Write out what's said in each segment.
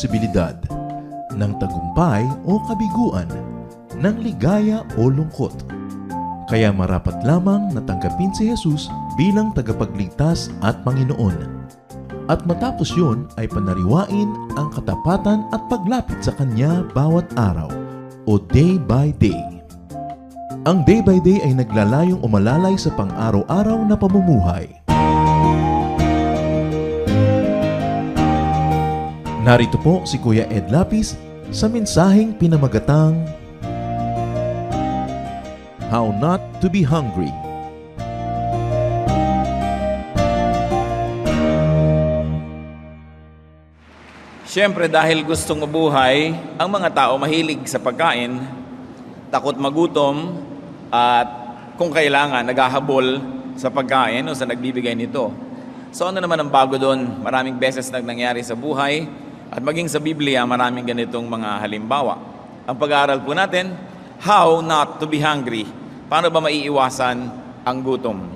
posibilidad, ng tagumpay o kabiguan, ng ligaya o lungkot. Kaya marapat lamang natanggapin si Jesus bilang tagapagligtas at Panginoon. At matapos yun ay panariwain ang katapatan at paglapit sa Kanya bawat araw o day by day. Ang day by day ay naglalayong umalalay sa pang-araw-araw na pamumuhay. Narito po si Kuya Ed Lapis sa mensaheng pinamagatang How Not to Be Hungry. Siyempre dahil gustong mabuhay, ang mga tao mahilig sa pagkain, takot magutom, at kung kailangan, naghahabol sa pagkain o sa nagbibigay nito. So ano naman ang bago doon? Maraming beses nangyari sa buhay at maging sa Biblia, maraming ganitong mga halimbawa. Ang pag-aaral po natin, how not to be hungry. Paano ba maiiwasan ang gutom?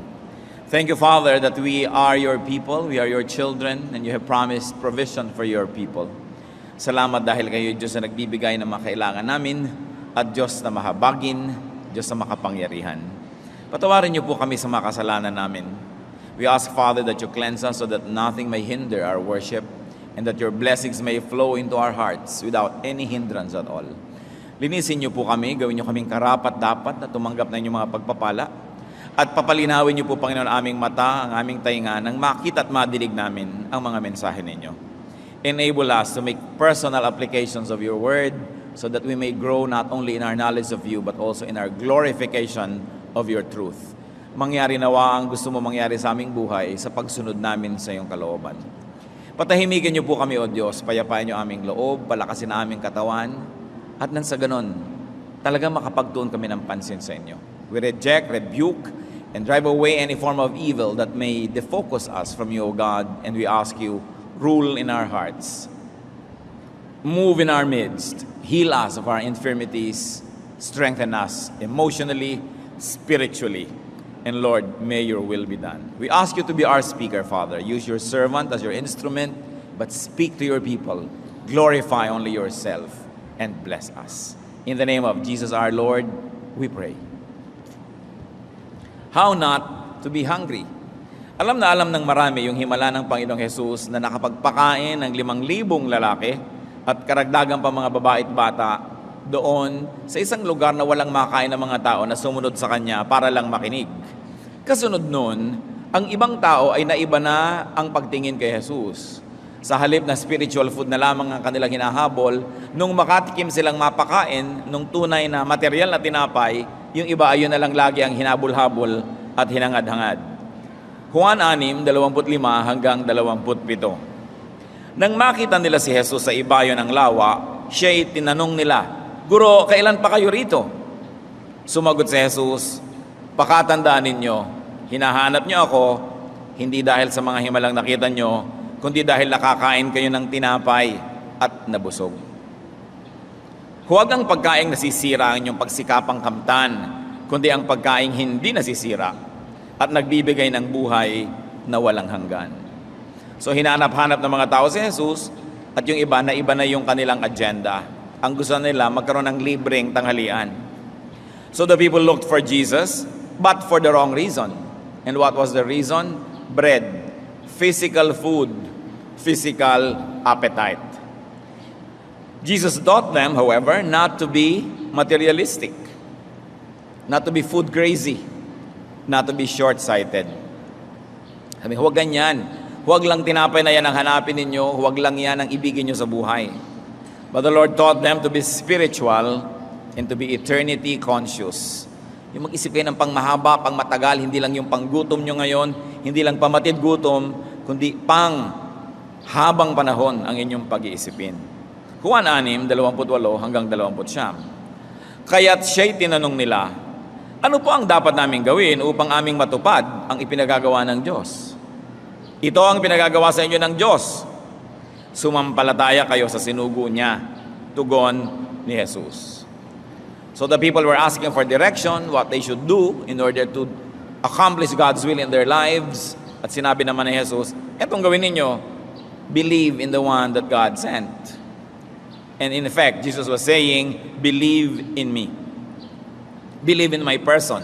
Thank you, Father, that we are your people, we are your children, and you have promised provision for your people. Salamat dahil kayo, Diyos, na nagbibigay ng mga kailangan namin at Diyos na mahabagin, Diyos na makapangyarihan. Patawarin niyo po kami sa mga kasalanan namin. We ask, Father, that you cleanse us so that nothing may hinder our worship and that your blessings may flow into our hearts without any hindrance at all. Linisin niyo po kami, gawin niyo kaming karapat-dapat na tumanggap na inyong mga pagpapala. At papalinawin niyo po, Panginoon, aming mata, ang aming tainga, nang makita at madinig namin ang mga mensahe ninyo. Enable us to make personal applications of your word so that we may grow not only in our knowledge of you but also in our glorification of your truth. Mangyari nawa ang gusto mo mangyari sa aming buhay sa pagsunod namin sa iyong kalooban. Patahimikin niyo po kami, O Diyos, payapain niyo aming loob, palakasin na aming katawan, at nang sa ganon, talaga makapagtuon kami ng pansin sa inyo. We reject, rebuke, and drive away any form of evil that may defocus us from you, O God, and we ask you, rule in our hearts. Move in our midst. Heal us of our infirmities. Strengthen us emotionally, spiritually. And Lord, may your will be done. We ask you to be our speaker, Father. Use your servant as your instrument, but speak to your people. Glorify only yourself and bless us. In the name of Jesus our Lord, we pray. How not to be hungry. Alam na alam ng marami yung himala ng Panginoong Jesus na nakapagpakain ng 5,000 lalaki at karagdagan pa mga babae at bata doon sa isang lugar na walang makain ng mga tao na sumunod sa Kanya para lang makinig. Kasunod nun, ang ibang tao ay naiba na ang pagtingin kay Jesus. Sa halip na spiritual food na lamang ang kanilang hinahabol, nung makatikim silang mapakain, nung tunay na material na tinapay, yung iba ayun na lang lagi ang hinabol-habol at hinangad-hangad. Juan 6:25 hanggang 27. Nang makita nila si Jesus sa ibayo ng lawa, siya'y tinanong nila, Guro, kailan pa kayo rito? Sumagot si Jesus, pakatandaan ninyo, hinahanap niyo ako, hindi dahil sa mga himalang nakita niyo, kundi dahil nakakain kayo ng tinapay at nabusog. Huwag ang pagkaing nasisira ang inyong pagsikapang kamtan, kundi ang pagkaing hindi nasisira at nagbibigay ng buhay na walang hanggan. So hinanap-hanap ng mga tao si Jesus at yung iba na yung kanilang agenda. Ang gusto nila magkaroon ng libreng tanghalian. So the people looked for Jesus, but for the wrong reason. And what was the reason? Bread, physical food, physical appetite. Jesus taught them, however, not to be materialistic, not to be food crazy, not to be short-sighted. Sabi, huwag ganyan. Huwag lang tinapay na yan ang hanapin ninyo, huwag lang yan ang ibigin nyo sa buhay. But the Lord taught them to be spiritual and to be eternity conscious. Yung mag-isip kayo ng pangmahaba, pangmatagal, hindi lang yung panggutom nyo ngayon, hindi lang pamatid gutom, kundi pang habang panahon ang inyong pag-iisipin. Juan 6:28 hanggang 29. Kaya't siya'y tinanong nila, ano po ang dapat naming gawin upang aming matupad ang ipinagagawa ng Diyos? Ito ang pinagagawa sa inyo ng Diyos. Sumampalataya kayo sa sinugo niya, tugon ni Jesus. So the people were asking for direction, what they should do in order to accomplish God's will in their lives. At sinabi naman ni Jesus, etong gawin ninyo, believe in the one that God sent. And in effect, Jesus was saying, believe in me. Believe in my person.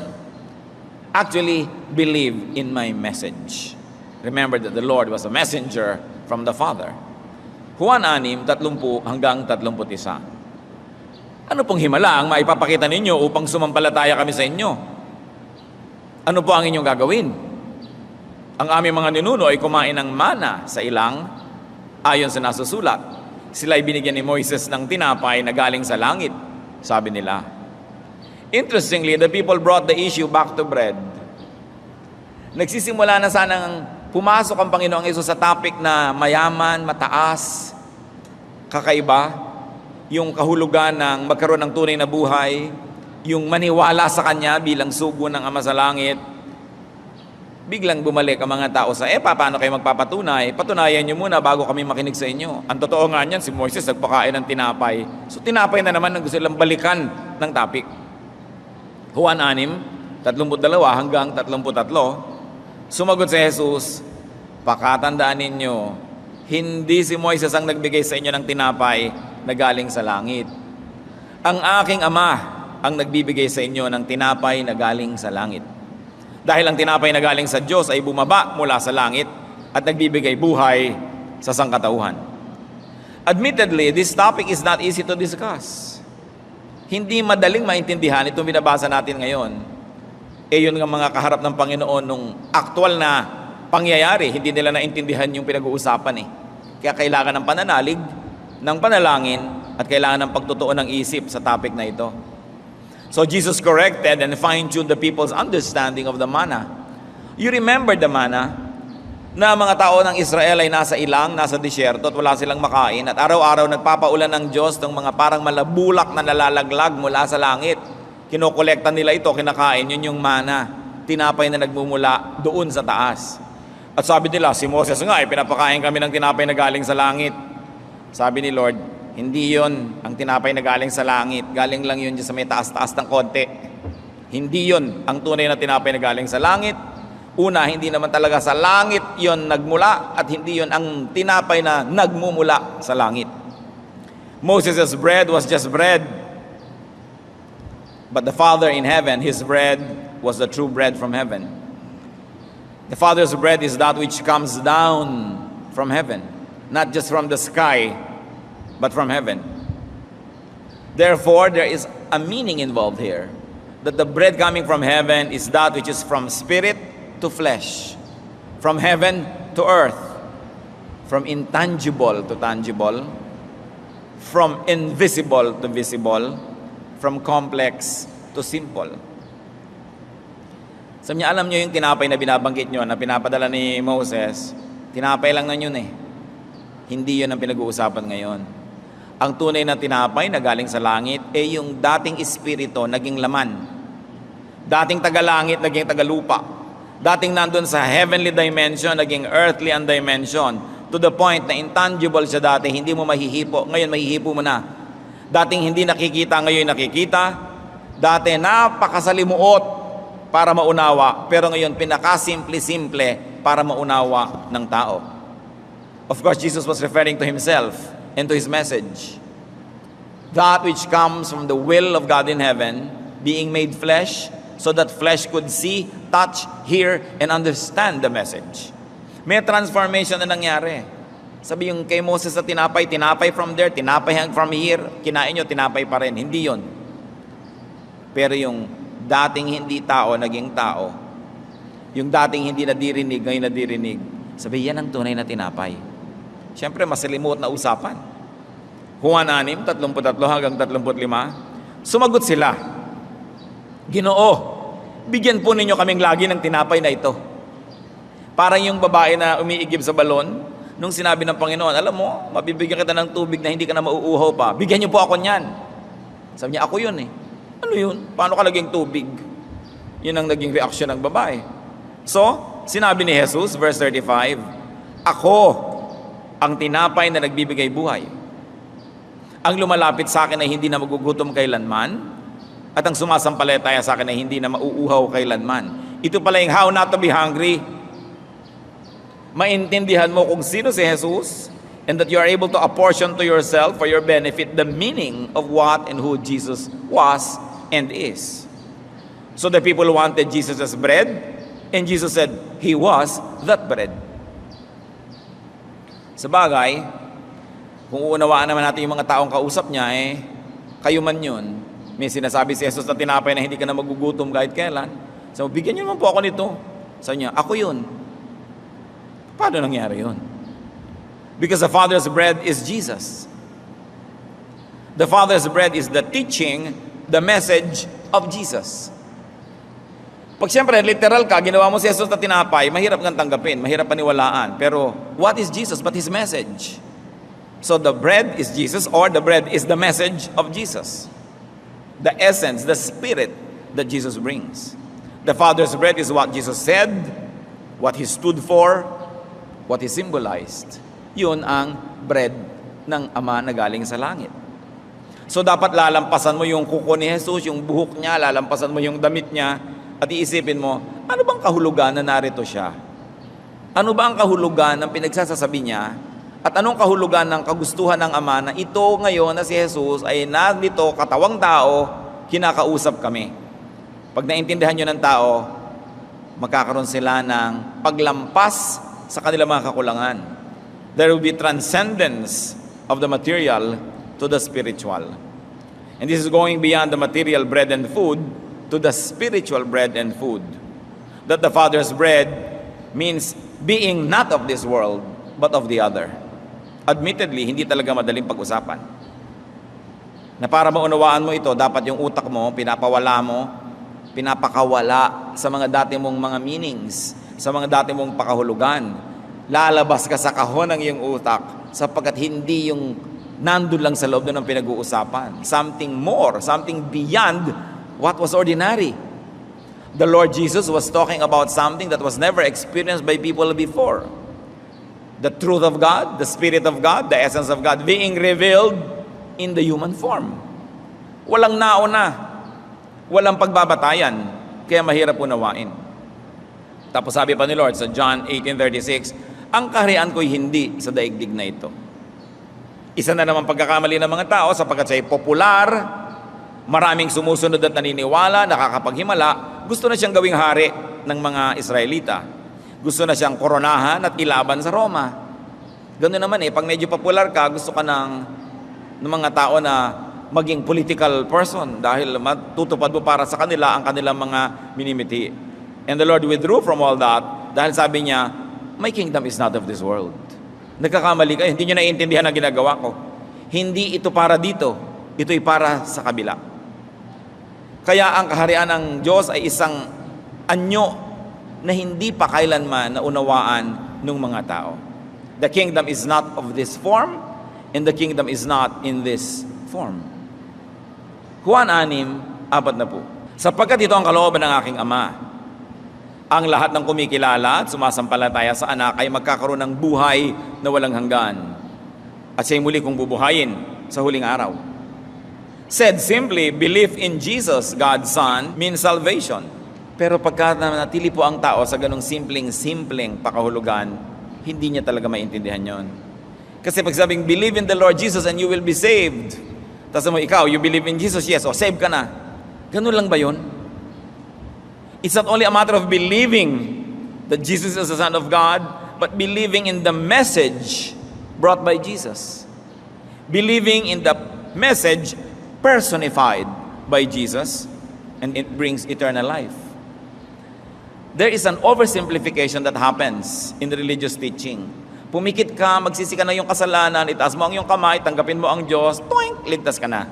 Actually, believe in my message. Remember that the Lord was a messenger from the Father. Juan 6:30 hanggang 31. Ano pong himala ang maipapakita ninyo upang sumampalataya kami sa inyo? Ano po ang inyong gagawin? Ang aming mga ninuno ay kumain ng mana sa ilang ayon sa nasusulat. Sila ay binigyan ni Moises ng tinapay na galing sa langit, sabi nila. Interestingly, the people brought the issue back to bread. Nagsisimula na sanang pumasok ang Panginoong Hesus sa topic na mayaman, mataas, kakaiba, yung kahulugan ng magkaroon ng tunay na buhay, yung maniwala sa Kanya bilang sugo ng Ama sa Langit. Biglang bumalik ang mga tao sa, paano kayo magpapatunay? Patunayan nyo muna bago kami makinig sa inyo. Ang totoo nga niyan, si Moises nagpakain ng tinapay. So tinapay na naman ang gusto silang balikan ng topic. Juan 6:32 hanggang 33, sumagot si Jesus, pakatandaan ninyo, hindi si Moises ang nagbigay sa inyo ng tinapay na galing sa langit. Ang aking Ama ang nagbibigay sa inyo ng tinapay na galing sa langit. Dahil ang tinapay na galing sa Diyos ay bumaba mula sa langit at nagbibigay buhay sa sangkatauhan. Admittedly, this topic is not easy to discuss. Hindi madaling maintindihan itong binabasa natin ngayon. Yun nga mga kaharap ng Panginoon nung aktual na pangyayari, hindi nila naintindihan yung pinag-uusapan . Kaya kailangan ng pananalig, ng panalangin, at kailangan ng pagtotoo ng isip sa topic na ito. So Jesus corrected and fine-tuned the people's understanding of the manna. You remember the manna na mga tao ng Israel ay nasa ilang, nasa disyerto at wala silang makain at araw-araw nagpapaulan ng Diyos ng mga parang malabulak na nalalaglag mula sa langit. Kinokolekta nila ito, kinakain, yun yung manna, tinapay na nagmumula doon sa taas. At sabi nila, si Moses nga, pinapakain kami ng tinapay na galing sa langit. Sabi ni Lord, hindi yon ang tinapay na galing sa langit. Galing lang yun sa may taas-taas ng konti. Hindi yon ang tunay na tinapay na galing sa langit. Una, hindi naman talaga sa langit yon nagmula at hindi yon ang tinapay na nagmumula sa langit. Moses' bread was just bread. But the Father in heaven, His bread was the true bread from heaven. The Father's bread is that which comes down from heaven, not just from the sky, but from heaven. Therefore, there is a meaning involved here, that the bread coming from heaven is that which is from spirit to flesh, from heaven to earth, from intangible to tangible, from invisible to visible, from complex to simple. Sabi niya, alam niyo yung tinapay na binabanggit niyo na pinapadala ni Moses, tinapay lang na yun . Hindi yun ang pinag-uusapan ngayon. Ang tunay na tinapay na galing sa langit yung dating espiritu naging laman. Dating tagalangit naging tagalupa. Dating nandun sa heavenly dimension naging earthly ang dimension. To the point na intangible siya dati, hindi mo mahihipo. Ngayon mahihipo mo na. Dating hindi nakikita, ngayon nakikita. Dati napakasalimuot para maunawa. Pero ngayon pinakasimple-simple para maunawa ng tao. Of course, Jesus was referring to Himself and to His message. That which comes from the will of God in heaven, being made flesh, so that flesh could see, touch, hear, and understand the message. May transformation na nangyari. Sabi yung kay Moses na tinapay from there, tinapay from here, kinain nyo, tinapay pa rin. Hindi yon. Pero yung dating hindi tao, naging tao. Yung dating hindi nadirinig, ngayon nadirinig. Sabi, yan ang tunay na tinapay. Siyempre, masalimuot na usapan. Juan 6:33 hanggang 35. Sumagot sila, Ginoo, bigyan po ninyo kaming lagi ng tinapay na ito. Parang yung babae na umiigib sa balon, nung sinabi ng Panginoon, alam mo, mabibigyan kita ng tubig na hindi ka na mauuhaw pa. Bigyan niyo po ako niyan. Sabi niya, ako yun . Ano yun? Paano ka naging tubig? Yun ang naging reaksyon ng babae. So, sinabi ni Jesus, verse 35, ako ang tinapay na nagbibigay buhay. Ang lumalapit sa akin ay hindi na magugutom kailanman, at ang sumasampalataya sa akin ay hindi na mauuhaw kailanman. Ito pala yung how not to be hungry. Maintindihan mo kung sino si Jesus, and that you are able to apportion to yourself for your benefit the meaning of what and who Jesus was and is. So the people wanted Jesus as bread, and Jesus said, He was that bread. Sa bagay, kung uunawaan naman natin yung mga taong kausap niya, kayo man yun. May sinasabi si Jesus na tinapay na hindi ka na magugutom kahit kailan. So, bigyan niyo naman po ako nito. Sabi niya, ako yun. Paano nangyari yun? Because the Father's bread is Jesus. The Father's bread is the teaching, the message of Jesus. Pag siyempre, literal ka, ginawa mo si Jesus na tinapay, mahirap kang tanggapin, mahirap paniwalaan. Pero, what is Jesus but His message? So, the bread is Jesus, or the bread is the message of Jesus. The essence, the spirit that Jesus brings. The Father's bread is what Jesus said, what He stood for, what He symbolized. Yun ang bread ng Ama na galing sa langit. So, dapat lalampasan mo yung kuko ni Jesus, yung buhok niya, lalampasan mo yung damit niya, at iisipin mo, ano bang kahulugan na narito siya? Ano ba ang kahulugan ng pinagsasasabi niya? At anong kahulugan ng kagustuhan ng Ama na ito ngayon na si Jesus ay nandito, katawang tao, kinakausap kami? Pag naintindihan nyo ng tao, magkakaroon sila ng paglampas sa kanilang mga kakulangan. There will be transcendence of the material to the spiritual. And this is going beyond the material bread and food to the spiritual bread and food. That the Father's bread means being not of this world, but of the other. Admittedly, hindi talaga madaling pag-usapan. Na para maunawaan mo ito, dapat yung utak mo, pinapakawala sa mga dati mong mga meanings, sa mga dati mong pakahulugan. Lalabas ka sa kahon ng iyong utak sapagkat hindi yung nandun lang sa loob doon ang pinag-uusapan. Something more, something beyond what was ordinary. The Lord Jesus was talking about something that was never experienced by people before. The truth of God, the Spirit of God, the essence of God being revealed in the human form. Walang nauna, walang pagbabatayan, kaya mahirap unawain. Tapos sabi pa ni Lord sa John 18:36, ang kaharian ko'y hindi sa daigdig na ito. Isa na naman pagkakamali ng mga tao sapagkat siya'y popular, maraming sumusunod at naniniwala, nakakapaghimala, gusto na siyang gawing hari ng mga Israelita. Gusto na siyang koronahan at ilaban sa Roma. Ganoon naman pag medyo popular ka, gusto ka ng mga tao na maging political person dahil matutupad mo para sa kanila ang kanilang mga minimiti. And the Lord withdrew from all that dahil sabi niya, my kingdom is not of this world. Nagkakamali kayo, hindi nyo naiintindihan ang ginagawa ko. Hindi ito para dito, ito'y para sa kabila. Kaya ang kaharian ng Diyos ay isang anyo na hindi pa kailanman naunawaan ng mga tao. The kingdom is not of this form, and the kingdom is not in this form. Juan 6:4. Sapagkat ito ang kalooban ng aking Ama. Ang lahat ng kumikilala at sumasampalataya sa anak ay magkakaroon ng buhay na walang hanggan. At siya'y muli kong bubuhayin sa huling araw. Said simply, belief in Jesus, God's Son, means salvation. Pero pagka natili po ang tao sa ganong simpleng pakahulugan, hindi niya talaga maintindihan yon. Kasi pag sabing, believe in the Lord Jesus and you will be saved. Tapos mo, ikaw, you believe in Jesus, yes, o save ka na. Ganun lang ba yun? It's not only a matter of believing that Jesus is the Son of God, but believing in the message brought by Jesus. Believing in the message personified by Jesus, and it brings eternal life. There is an oversimplification that happens in the religious teaching. Pumikit ka, magsisi ka na yung kasalanan, itaas mo ang iyong kamay, tanggapin mo ang Diyos, toink, ligtas ka na.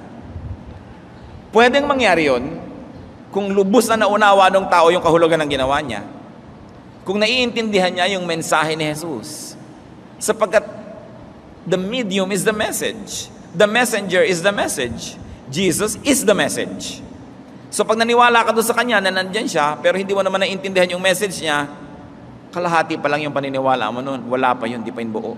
Pwedeng mangyari yun kung lubos na naunawa ng tao yung kahulugan ng ginawa niya. Kung naiintindihan niya yung mensahe ni Jesus. Sapagkat the medium is the message. The messenger is the message. Jesus is the message. So pag naniwala ka doon sa Kanya na nandyan siya, pero hindi mo naman naiintindihan yung message niya, kalahati pa lang yung paniniwala mo noon. Wala pa yun, di pa yun buo.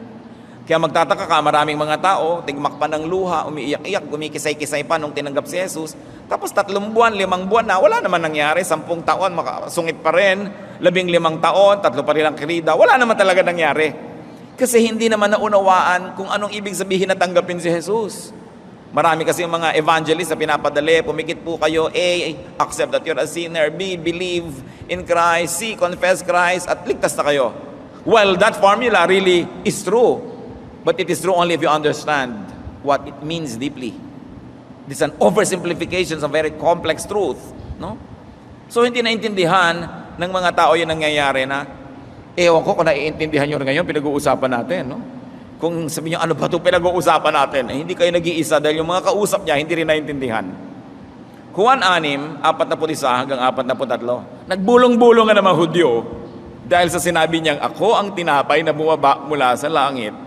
Kaya magtataka ka, maraming mga tao, tigmak pa ng luha, umiiyak-iyak, gumikisay-kisay pa nung tinanggap si Jesus. Tapos 3 buwan, 5 buwan na, wala naman nangyari. 10 taon, makasungit pa rin. 15 taon, 3 pa rin ang kirida. Wala naman talaga nangyari. Kasi hindi naman naunawaan kung anong ibig sabihin na tanggapin si Jesus. Marami kasi yung mga evangelist na pinapadali, pumikit po kayo, A, accept that you're a sinner, B, believe in Christ, C, confess Christ, at ligtas na kayo. Well, that formula really is true. But it is true only if you understand what it means deeply. It's an oversimplification of a very complex truth. No? So hindi naintindihan ng mga tao yung nangyayari na, ewan ko kung naiintindihan nyo ngayon, pinag-uusapan natin. No? Kung sabi nyo, ano ba ito pinag-uusapan natin? Hindi kayo nag-iisa dahil yung mga kausap niya, hindi rin naintindihan. Juan 6, 41 hanggang 43. Nagbulong-bulong nga naman Hudyo dahil sa sinabi niyang, ako ang tinapay na bumaba mula sa langit.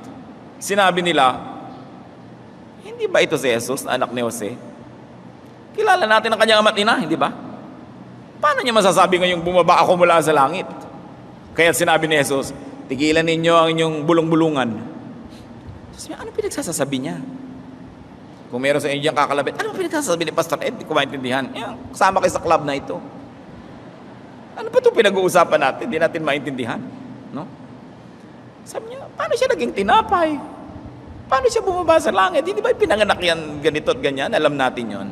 Sinabi nila, hindi ba ito si Jesus na anak ni Jose? Kilala natin ang kanyang ama't ina, hindi ba? Paano niya masasabi ngayong bumaba ako mula sa langit? Kaya sinabi ni Jesus, tigilan ninyo ang inyong bulong-bulungan. So, ano pinagsasasabi niya? Kung meron sa inyo diyang kakalabit, ano pinagsasabi ni Pastor Ed? Hindi ko maintindihan. Kasama kayo sa club na ito. Ano ba itong pinag-uusapan natin? Hindi natin maintindihan. No? Sabi niya, paano siya naging tinapay? Paano siya bumaba sa langit? Hindi ba pinanganak yan ganito at ganyan? Alam natin yon.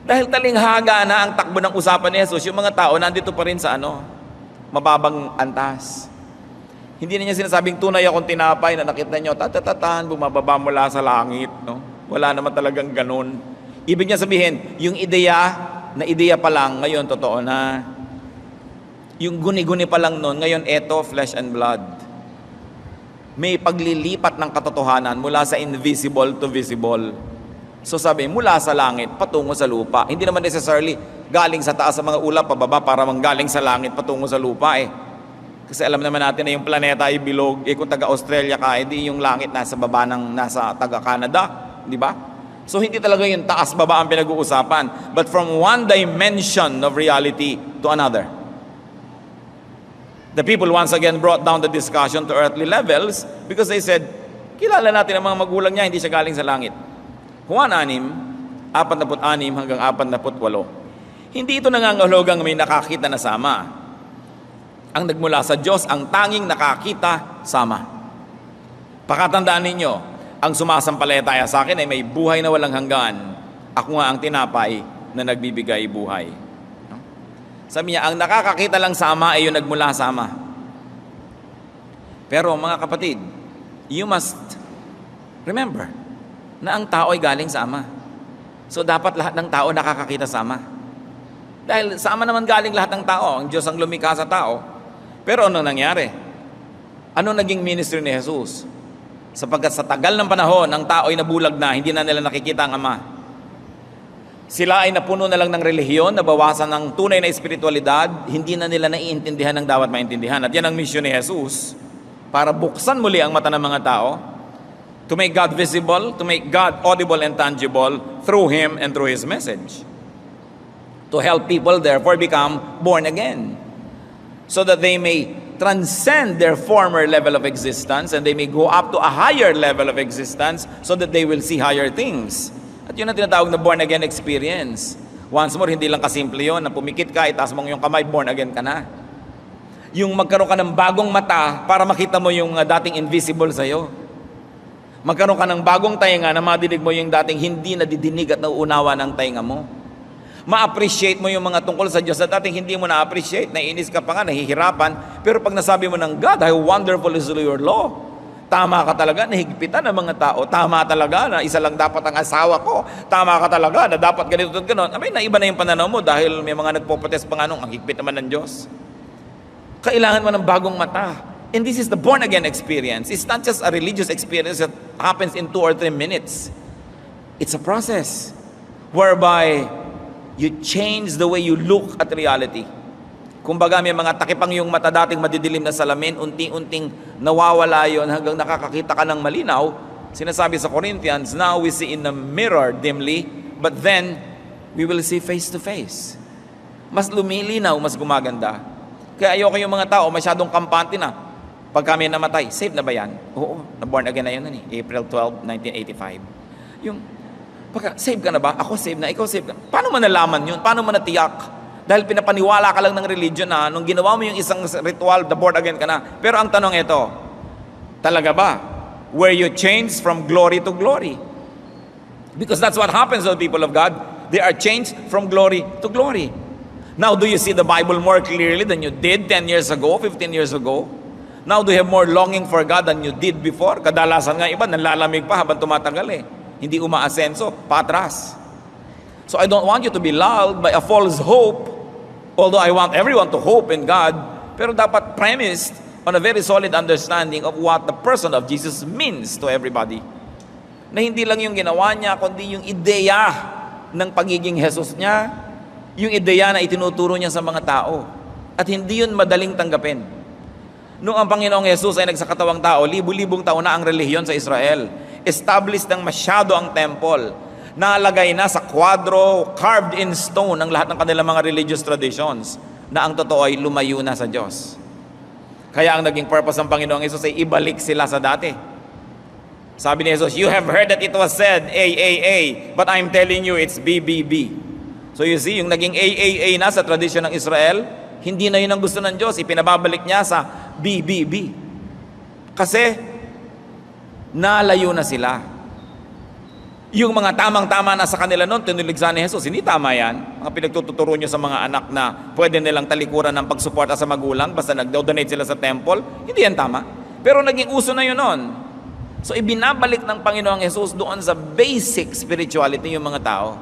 Dahil talinghaga na ang takbo ng usapan ni Jesus, yung mga tao nandito pa rin sa mababang antas. Hindi na niya sinasabing tunay akong tinapay na nakita niyo, tatatatan, bumababa mula sa langit. No? Wala naman talagang ganun. Ibig niya sabihin, yung ideya pa lang, ngayon totoo na. Yung guni-guni pa lang nun, ngayon eto, flesh and blood. May paglilipat ng katotohanan mula sa invisible to visible. So sabi, mula sa langit, patungo sa lupa. Hindi naman necessarily galing sa taas sa mga ulap, pababa, para manggaling sa langit, patungo sa lupa Kasi alam naman natin na yung planeta ay bilog. Kung taga-Australia ka, di yung langit nasa baba ng nasa taga-Canada. Di ba? So hindi talaga yung taas-baba ang pinag-uusapan. But from one dimension of reality to another. The people once again brought down the discussion to earthly levels because they said, kilala natin ang mga magulang niya, hindi siya galing sa langit. Juan 6, 46 hanggang 48. Hindi ito nangangahulugang may nakakita na sama. Ang nagmula sa Diyos, ang tanging nakakita, sama. Pakatandaan ninyo, ang sumasampalataya sa akin ay may buhay na walang hanggan. Ako nga ang tinapay na nagbibigay buhay. No? Sabi niya, ang nakakakita lang sama ay yung nagmula sama. Pero mga kapatid, you must remember na ang tao ay galing sa Ama. So dapat lahat ng tao nakakakita sa Ama. Dahil sa Ama naman galing lahat ng tao. Ang Diyos ang lumikha sa tao. Pero anong nangyari? Anong naging ministry ni Jesus? Sapagkat sa tagal ng panahon, ang tao ay nabulag na, hindi na nila nakikita ang Ama. Sila ay napuno na lang ng relihiyon, nabawasan ng tunay na espiritualidad, hindi na nila naiintindihan ang dapat maintindihan. At yan ang mission ni Jesus, para buksan muli ang mata ng mga tao, to make God visible, to make God audible and tangible through Him and through His message. To help people therefore become born again, so that they may transcend their former level of existence and they may go up to a higher level of existence so that they will see higher things. At yun ang tinatawag na born again experience. Once more, hindi lang kasimple yun, na pumikit ka, itaas mo yung kamay, born again ka na. Yung magkaroon ka ng bagong mata para makita mo yung dating invisible sa'yo. Magkaroon ka ng bagong tainga na madidig mo yung dating hindi nadidinig at nauunawa ng tainga mo. Ma-appreciate mo yung mga tungkol sa Diyos na dating hindi mo na-appreciate, naiinis ka pa nga, nahihirapan. Pero pag nasabi mo ng God, how wonderful is your law. Tama ka talaga, nahigpitan ng mga tao. Tama talaga na isa lang dapat ang asawa ko. Tama ka talaga na dapat ganito at gano'n. Abay, naiba na yung pananaw mo dahil may mga nagpo-protest pa nga nung ang higpit naman ng Diyos. Kailangan mo ng bagong mata. And this is the born-again experience. It's not just a religious experience that happens in 2 or 3 minutes. It's a process whereby you change the way you look at reality. Kumbaga may mga takipang yung mata dating madidilim na salamin, unting-unting nawawala yon hanggang nakakakita ka ng malinaw. Sinasabi sa Corinthians, now we see in the mirror dimly, but then we will see face to face. Mas lumilinaw, mas gumaganda. Kaya ayoko yung mga tao masyadong kampante na. Pag kami namatay, saved na ba yan? Oo, na-born again na yun, April 12, 1985. Yung, save ka na ba? Ako save na, ikaw save ka. Paano mo nalaman yun? Paano mo natiyak? Dahil pinapaniwala ka lang ng religion na nung ginawa mo yung isang ritual, the born again ka na. Pero ang tanong ito, Talaga ba? Were you changed from glory to glory? Because that's what happens to the people of God. They are changed from glory to glory. Now, do you see the Bible more clearly than you did 10 years ago, 15 years ago? Now, do you have more longing for God than you did before? Kadalasan nga iba, nanlalamig pa habang tumatagal eh. Hindi umaasenso, patras. So I don't want you to be lulled by a false hope, although I want everyone to hope in God, pero dapat premised on a very solid understanding of what the person of Jesus means to everybody. Na hindi lang yung ginawa niya, kundi yung ideya ng pagiging Jesus niya, yung ideya na itinuturo niya sa mga tao. At hindi yun madaling tanggapin. Noong ang Panginoong Jesus ay nagsakatawang tao, libu-libong taon na ang relihiyon sa Israel. Established ng masyado ang temple. Nalagay na sa kwadro, carved in stone ang lahat ng kanilang mga religious traditions na ang totoo ay lumayo na sa Diyos. Kaya ang naging purpose ng Panginoong Jesus ay ibalik sila sa dati. Sabi ni Jesus, you have heard that it was said, A, but I'm telling you it's B. So you see, yung naging A na sa tradisyon ng Israel, hindi na yun ang gusto ng Diyos. Ipinababalik niya sa B. Kasi, nalayo na sila. Yung mga tamang-tama na sa kanila noon, tinuligsan ni Jesus, hindi tama yan. Mga pinagtuturo nyo sa mga anak na pwede nilang talikuran ng pagsuporta sa magulang basta nag-donate sila sa temple, hindi yan tama. Pero naging uso na yun noon. So ibinabalik ng Panginoong Jesus doon sa basic spirituality yung mga tao.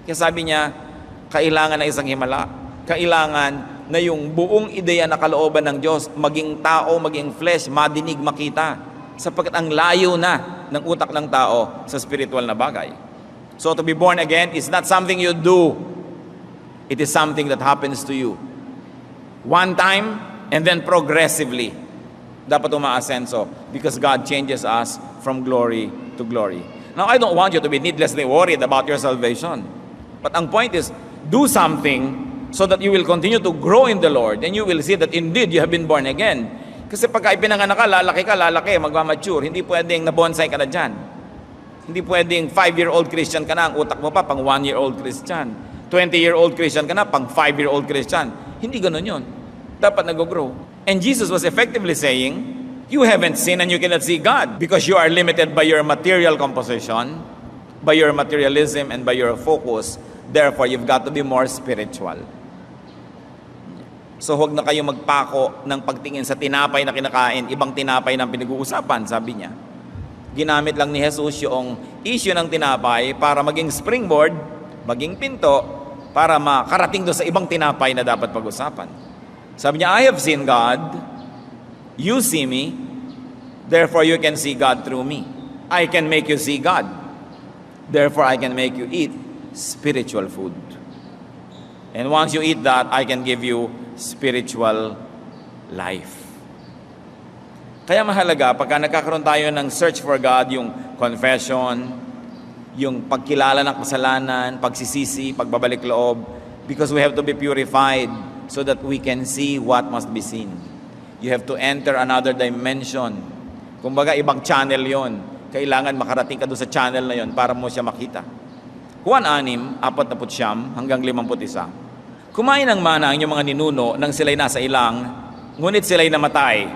Kaya sabi niya, kailangan ng isang himala. Kailangan na yung buong ideya na kalooban ng Diyos, maging tao, maging flesh, madinig, makita. Sapagkat ang layo na ng utak ng tao sa spiritual na bagay. So to be born again is not something you do. It is something that happens to you. One time and then progressively. Dapat umaasenso because God changes us from glory to glory. Now, I don't want you to be needlessly worried about your salvation. But ang point is, do something so that you will continue to grow in the Lord and you will see that indeed you have been born again. Kasi pagka ipinanganak ka, lalaki, magmamature. Hindi pwedeng nabonsay ka na dyan. Hindi pwedeng 5-year-old Christian ka na, ang utak mo pa pang 1-year-old Christian. 20-year-old Christian ka na, pang 5-year-old Christian. Hindi ganun yun. Dapat nag-grow. And Jesus was effectively saying, you haven't seen and you cannot see God because you are limited by your material composition, by your materialism, and by your focus. Therefore, you've got to be more spiritual. So huwag na kayong magpako ng pagtingin sa tinapay na kinakain, ibang tinapay na pinag-uusapan, sabi niya. Ginamit lang ni Jesus yung issue ng tinapay para maging springboard, maging pinto, para makarating doon sa ibang tinapay na dapat pag-usapan. Sabi niya, I have seen God, you see me, therefore you can see God through me. I can make you see God, therefore I can make you eat spiritual food. And once you eat that, I can give you spiritual life. Kaya mahalaga, pagka nagkakaroon tayo ng search for God, yung confession, yung pagkilala ng kasalanan, pagsisisi, pagbabalik loob, because we have to be purified so that we can see what must be seen. You have to enter another dimension. Kumbaga, ibang channel yon. Kailangan makarating ka doon sa channel na yon para mo siya makita. Juan 6, 49 hanggang 51. Kumain ng mana ang inyong mga ninuno nang sila'y nasa ilang, ngunit sila'y namatay.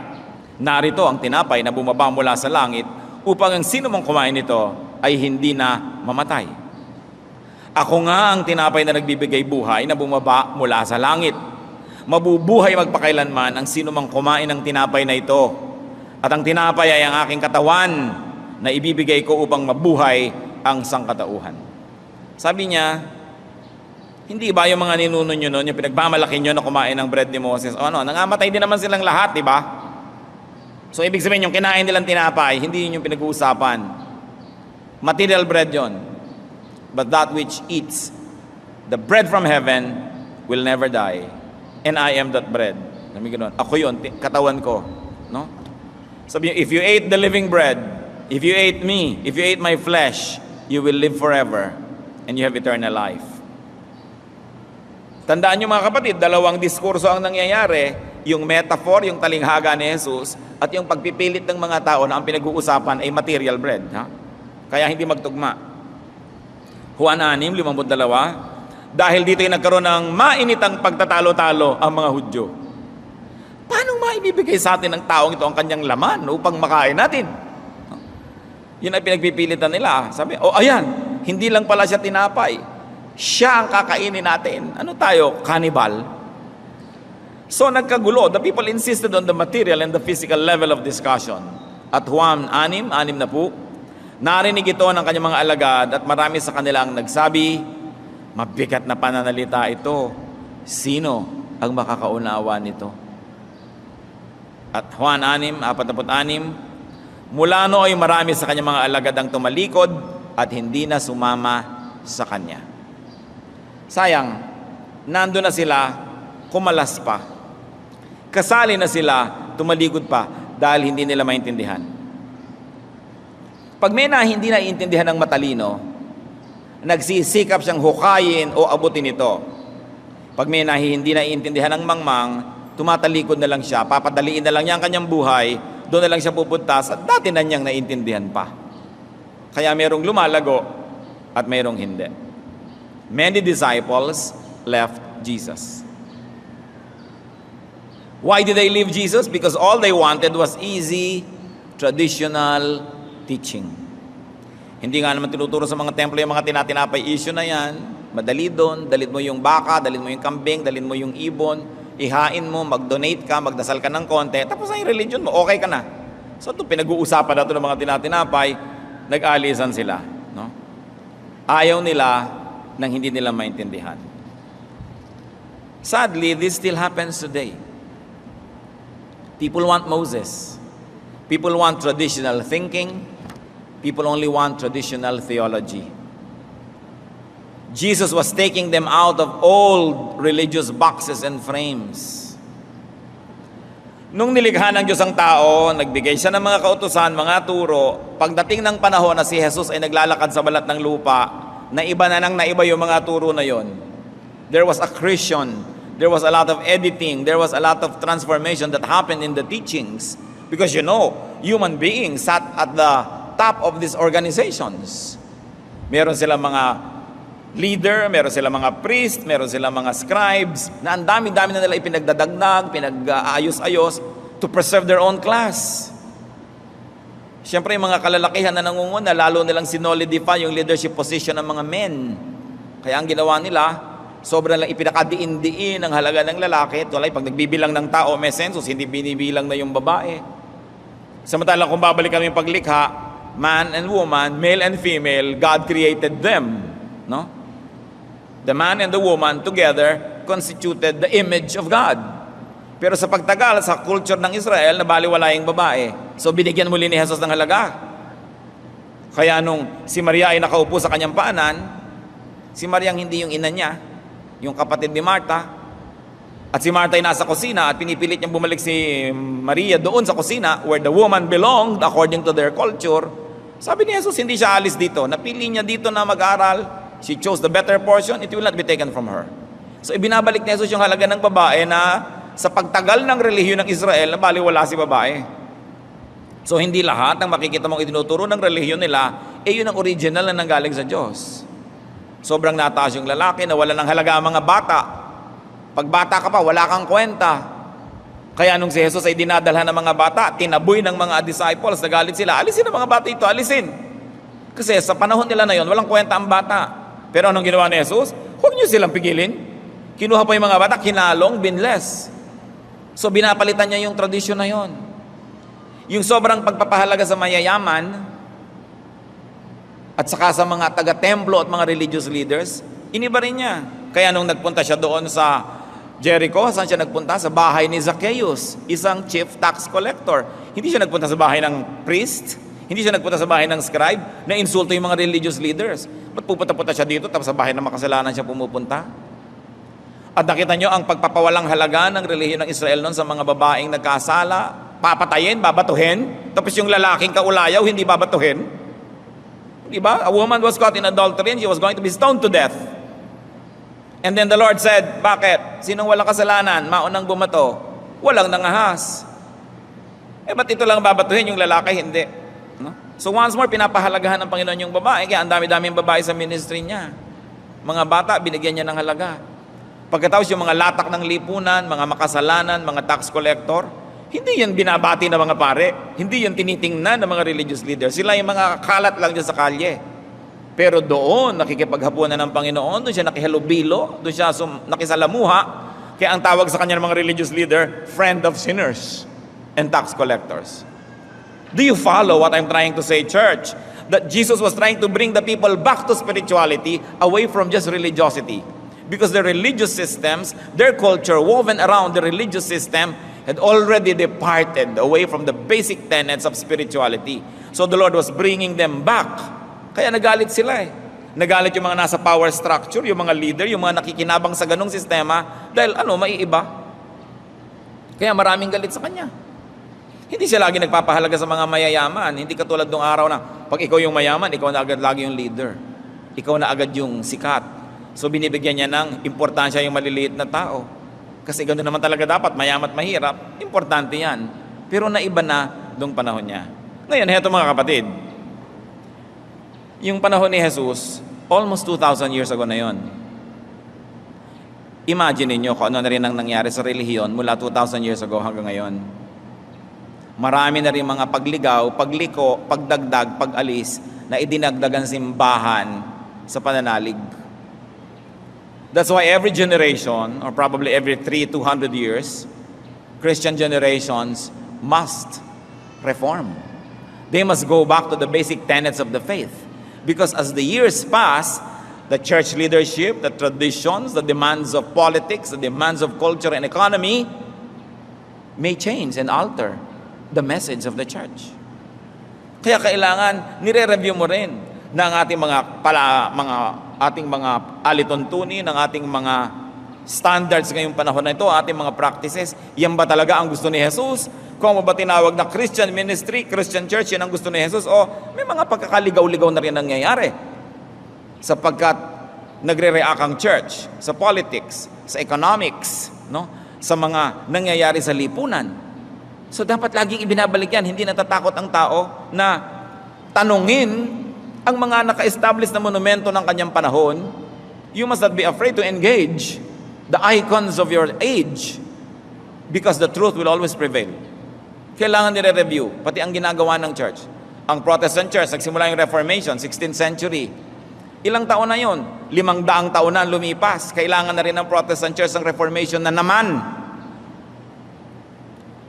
Narito ang tinapay na bumaba mula sa langit upang ang sino mong kumain nito ay hindi na mamatay. Ako nga ang tinapay na nagbibigay buhay na bumaba mula sa langit. Mabubuhay magpakailanman ang sino mang kumain ng tinapay na ito. At ang tinapay ay ang aking katawan na ibibigay ko upang mabuhay ang sangkatauhan. Sabi niya, hindi ba yung mga ninuno nyo noon, yung pinagmamalaki nyo na kumain ng bread ni Moses, nangamatay din naman silang lahat, di ba? So, ibig sabihin, yung kinain nilang tinapay, hindi yun yung pinag-uusapan. Material bread yon. But that which eats the bread from heaven will never die. And I am that bread. Sabi ganoon, ako yun, katawan ko. No? Sabi niyo, if you ate the living bread, if you ate me, if you ate my flesh, you will live forever and you have eternal life. Tandaan niyo mga kapatid, dalawang diskurso ang nangyayari, yung metaphor, yung talinghaga ni Jesus, at yung pagpipilit ng mga tao na ang pinag-uusapan ay material bread. Ha? Kaya hindi magtugma. Juan 6:52, dahil dito ay nagkaroon ng mainitang pagtatalo-talo ang mga Hudyo. Paano maibibigay sa atin ng taong ito ang kanyang laman upang makain natin? Yun ay pinagpipilitan nila. Sabi, ayan, hindi lang pala siya tinapay. Siya ang kakainin natin. Ano tayo? Cannibal? So nagkagulo. The people insisted on the material and the physical level of discussion. At Juan 6 na po, narinig ito ng kanyang mga alagad at marami sa kanila ang nagsabi, mabigat na pananalita ito. Sino ang makakaunawa nito? At Juan 6:46, mula no ay marami sa kanyang mga alagad ang tumalikod at hindi na sumama sa kanya. Sayang, nando na sila, kumalas pa. Kasali na sila, tumalikod pa dahil hindi nila maintindihan. Pag may hindi naiintindihan ng matalino, nagsisikap siyang hukayin o abutin ito. Pag may hindi naiintindihan ng mangmang, tumatalikod na lang siya, papadaliin na lang niya ang kanyang buhay, doon na lang siya pupunta sa dati na niyang naiintindihan pa. Kaya merong lumalago at merong hindi. Many disciples left Jesus. Why did they leave Jesus? Because all they wanted was easy, traditional teaching. Hindi nga naman tinuturo sa mga templo yung mga tinatinapay issue na yan. Madali doon, dalit mo yung baka, dalit mo yung kambing, dalit mo yung ibon, ihain mo, mag-donate ka, magdasal ka ng konti, tapos ang religion mo, okay ka na. So ito, pinag-uusapan na ito ng mga tinatinapay, nag-alisan sila. No? Ayaw nila nang hindi nila maintindihan. Sadly, this still happens today. People want Moses. People want traditional thinking. People only want traditional theology. Jesus was taking them out of old religious boxes and frames. Nung nilikha ng Diyos ang tao, nagbigay siya ng mga kautusan, mga turo, pagdating ng panahon na si Jesus ay naglalakad sa balat ng lupa, naiba yung mga turo na yon. There was accretion, there was a lot of editing, there was a lot of transformation that happened in the teachings. Because human beings sat at the top of these organizations. Meron silang mga leader, meron silang mga priest, meron silang mga scribes, na ang dami-dami na nila ipinagdadagdag, pinag-ayos-ayos to preserve their own class. Siyempre, yung mga kalalakihan na nangunguna, lalo nilang sinolidify yung leadership position ng mga men. Kaya ang ginawa nila, sobrang lang ipinakadiin-diin ang halaga ng lalaki. Tulad, pag nagbibilang ng tao, may census, hindi binibilang na yung babae. Samantalang kung babalik kami yung paglikha, man and woman, male and female, God created them. No? The man and the woman together constituted the image of God. Pero sa pagtagal, sa culture ng Israel, nabaliwala yung babae. So binigyan muli ni Jesus ng halaga. Kaya nung si Maria ay nakaupo sa kanyang paanan, si Maria hindi yung ina niya, yung kapatid ni Marta, at si Marta ay nasa kusina at pinipilit niyang bumalik si Maria doon sa kusina where the woman belonged according to their culture. Sabi ni Jesus, hindi siya alis dito. Napili niya dito na mag-aral. She chose the better portion, it will not be taken from her. So ibinabalik ni Jesus yung halaga ng babae na sa pagtagal ng relihiyon ng Israel, nabaliwala si babae. So hindi lahat ng makikita mong itinuturo ng relihiyon nila, yun ang original na nanggaling sa Diyos. Sobrang nataas yung lalaki, nawala ng halaga ang mga bata. Pag bata ka pa, wala kang kwenta. Kaya nung si Jesus ay dinadalhan ng mga bata, tinaboy ng mga disciples, nagalit sila, alisin ang mga bata ito, alisin. Kasi sa panahon nila na yon, walang kwenta ang bata. Pero anong ginawa ni Jesus? Huwag niyo silang pigilin. Kinuha pa yung mga bata, kinalong, binless. So binapalitan niya yung tradisyon na yon. Yung sobrang pagpapahalaga sa mayayaman at saka sa mga taga-templo at mga religious leaders, iniba rin niya. Kaya nung nagpunta siya doon sa Jericho, saan siya nagpunta? Sa bahay ni Zacchaeus, isang chief tax collector. Hindi siya nagpunta sa bahay ng priest, hindi siya nagpunta sa bahay ng scribe na insulto yung mga religious leaders. Ba't pupunta-punta siya dito tapos sa bahay ng makasalanan siya pumupunta? At nakita nyo ang pagpapawalang halaga ng relihiyon ng Israel noon sa mga babaeng nagkasala, papatayin, babatuhin, tapos yung lalaking kaulayaw, hindi babatuhin. Diba? A woman was caught in adultery and she was going to be stoned to death. And then the Lord said, bakit? Sinong walang kasalanan? Maunang bumato. Walang nangahas. Ba't ito lang babatuhin yung lalaki? Hindi. No? So once more, pinapahalagahan ng Panginoon yung babae. Kaya ang dami-daming babae sa ministry niya. Mga bata, binigyan niya ng halaga. Pagkatapos yung mga latak ng lipunan, mga makasalanan, mga tax collector, hindi yan binabati ng mga pare. Hindi yan tinitingnan ng mga religious leaders. Sila yung mga kalat lang dyan sa kalye. Pero doon, nakikipaghapunan ng Panginoon, doon siya nakihalubilo, doon siya nakisalamuha. Kaya ang tawag sa kanya ng mga religious leader, friend of sinners and tax collectors. Do you follow what I'm trying to say, church? That Jesus was trying to bring the people back to spirituality away from just religiosity. Because the religious systems, their culture woven around the religious system had already departed away from the basic tenets of spirituality. So the Lord was bringing them back. Kaya nagalit sila eh. Nagalit yung mga nasa power structure, yung mga leader, yung mga nakikinabang sa ganong sistema, dahil maiiba. Kaya maraming galit sa kanya. Hindi siya lagi nagpapahalaga sa mga mayayaman. Hindi katulad nung araw na pag ikaw yung mayaman, ikaw na agad lagi yung leader. Ikaw na agad yung sikat. So binibigyan niya ng importansya yung maliliit na tao. Kasi ganoon naman talaga dapat, mayaman at mahirap. Importante yan. Pero naiba na nung panahon niya. Ngayon, heto mga kapatid. Yung panahon ni Jesus, almost 2,000 years ago na yon. Imagine niyo kung ano na rin ang nangyari sa relihiyon mula 2,000 years ago hanggang ngayon. Marami na rin mga pagligaw, pagliko, pagdagdag, pag-alis na idinagdagan simbahan sa pananalig. That's why every generation, or probably every 200 years, Christian generations must reform. They must go back to the basic tenets of the faith. Because as the years pass, the church leadership, the traditions, the demands of politics, the demands of culture and economy may change and alter the message of the church. Kaya kailangan nire-review mo rin ng ating ating mga alituntunin, ng ating mga standards ngayong panahon na ito, ating mga practices. Yan ba talaga ang gusto ni Jesus? Kung ba tinawag na Christian ministry, Christian church, yan ang gusto ni Jesus? O may mga pagkakaligaw-ligaw na rin nangyayari sapagkat nagre-react ang church sa politics, sa economics, no? Sa mga nangyayari sa lipunan. So dapat laging ibinabalik yan. Hindi natatakot ang tao na tanungin ang mga naka-establish na monumento ng kanyang panahon. You must not be afraid to engage the icons of your age because the truth will always prevail. Kailangan nire-review, pati ang ginagawa ng church. Ang Protestant Church, nagsimula yung Reformation, 16th century. Ilang taon na yon? 500 taon na lumipas. Kailangan na rin ng Protestant Church ang Reformation na naman.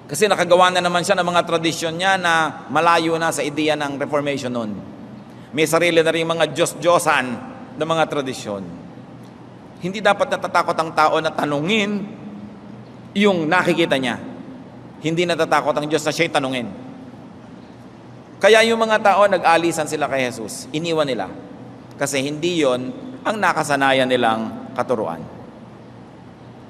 Kasi nakagawa na naman siya ng mga tradisyon niya na malayo na sa ideya ng Reformation noon. May sarili na rin mga Diyos-Diyosan na mga tradisyon. Hindi dapat natatakot ang tao na tanungin yung nakikita niya. Hindi natatakot ang Diyos na siya'y tanungin. Kaya yung mga tao, nag-alisan sila kay Jesus. Iniwan nila. Kasi hindi yon ang nakasanayan nilang katuruan.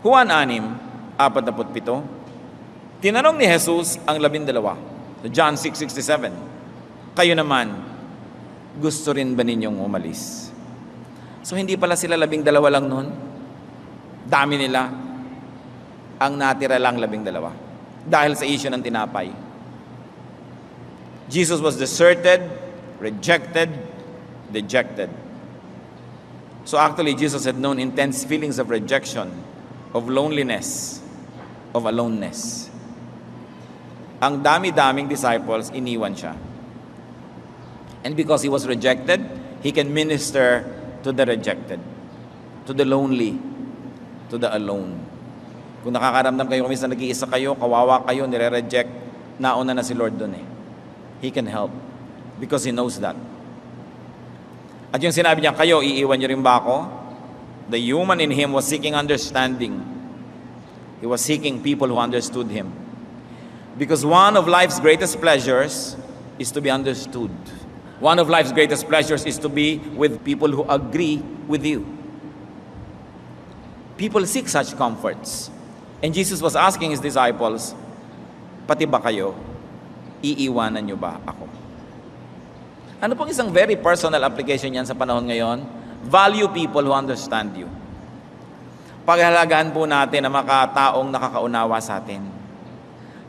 Juan 6:47. Tinanong ni Jesus ang 12. John 6:67. Kayo naman, gusto rin ba ninyong umalis? So hindi pala sila 12 lang noon. Dami nila. Ang natira lang 12. Dahil sa issue ng tinapay. Jesus was deserted, rejected, dejected. So actually, Jesus had known intense feelings of rejection, of loneliness, of aloneness. Ang dami-daming disciples, iniwan siya. And because he was rejected, he can minister to the rejected, to the lonely, to the alone. Kung nakakaramdam kayo, kung minsan nag-iisa kayo, kawawa kayo, nire-reject, nauna na si Lord doon eh. He can help because He knows that. At yung sinabi niya, kayo, iiwan niyo rin ba ako? The human in Him was seeking understanding. He was seeking people who understood Him. Because one of life's greatest pleasures is to be understood. One of life's greatest pleasures is to be with people who agree with you. People seek such comforts. And Jesus was asking His disciples, pati ba kayo, iiwanan niyo ba ako? Ano pong isang very personal application yan sa panahon ngayon? Value people who understand you. Paghalagahan po natin ang mga taong nakakaunawa sa atin.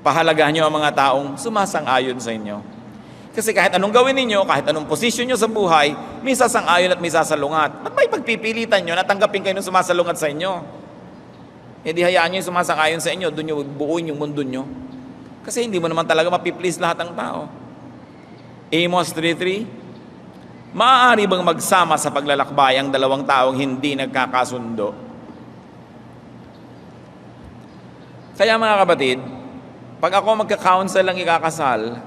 Pahalagahan niyo ang mga taong sumasang-ayon sa inyo. Kasi kahit anong gawin ninyo, kahit anong posisyon nyo sa buhay, may sasang-ayon at may sasalungat. At may pagpipilitan nyo na tanggapin kayo ng sumasalungat sa inyo. di hayaan nyo yung sumasakayon sa inyo, doon nyo buuin yung mundo nyo. Kasi hindi mo naman talaga mapiplease lahat ng tao. Amos 3:3, maaari bang magsama sa paglalakbay ang dalawang taong hindi nagkakasundo? Kaya mga kapatid, pag ako magka-counsel lang ikakasal,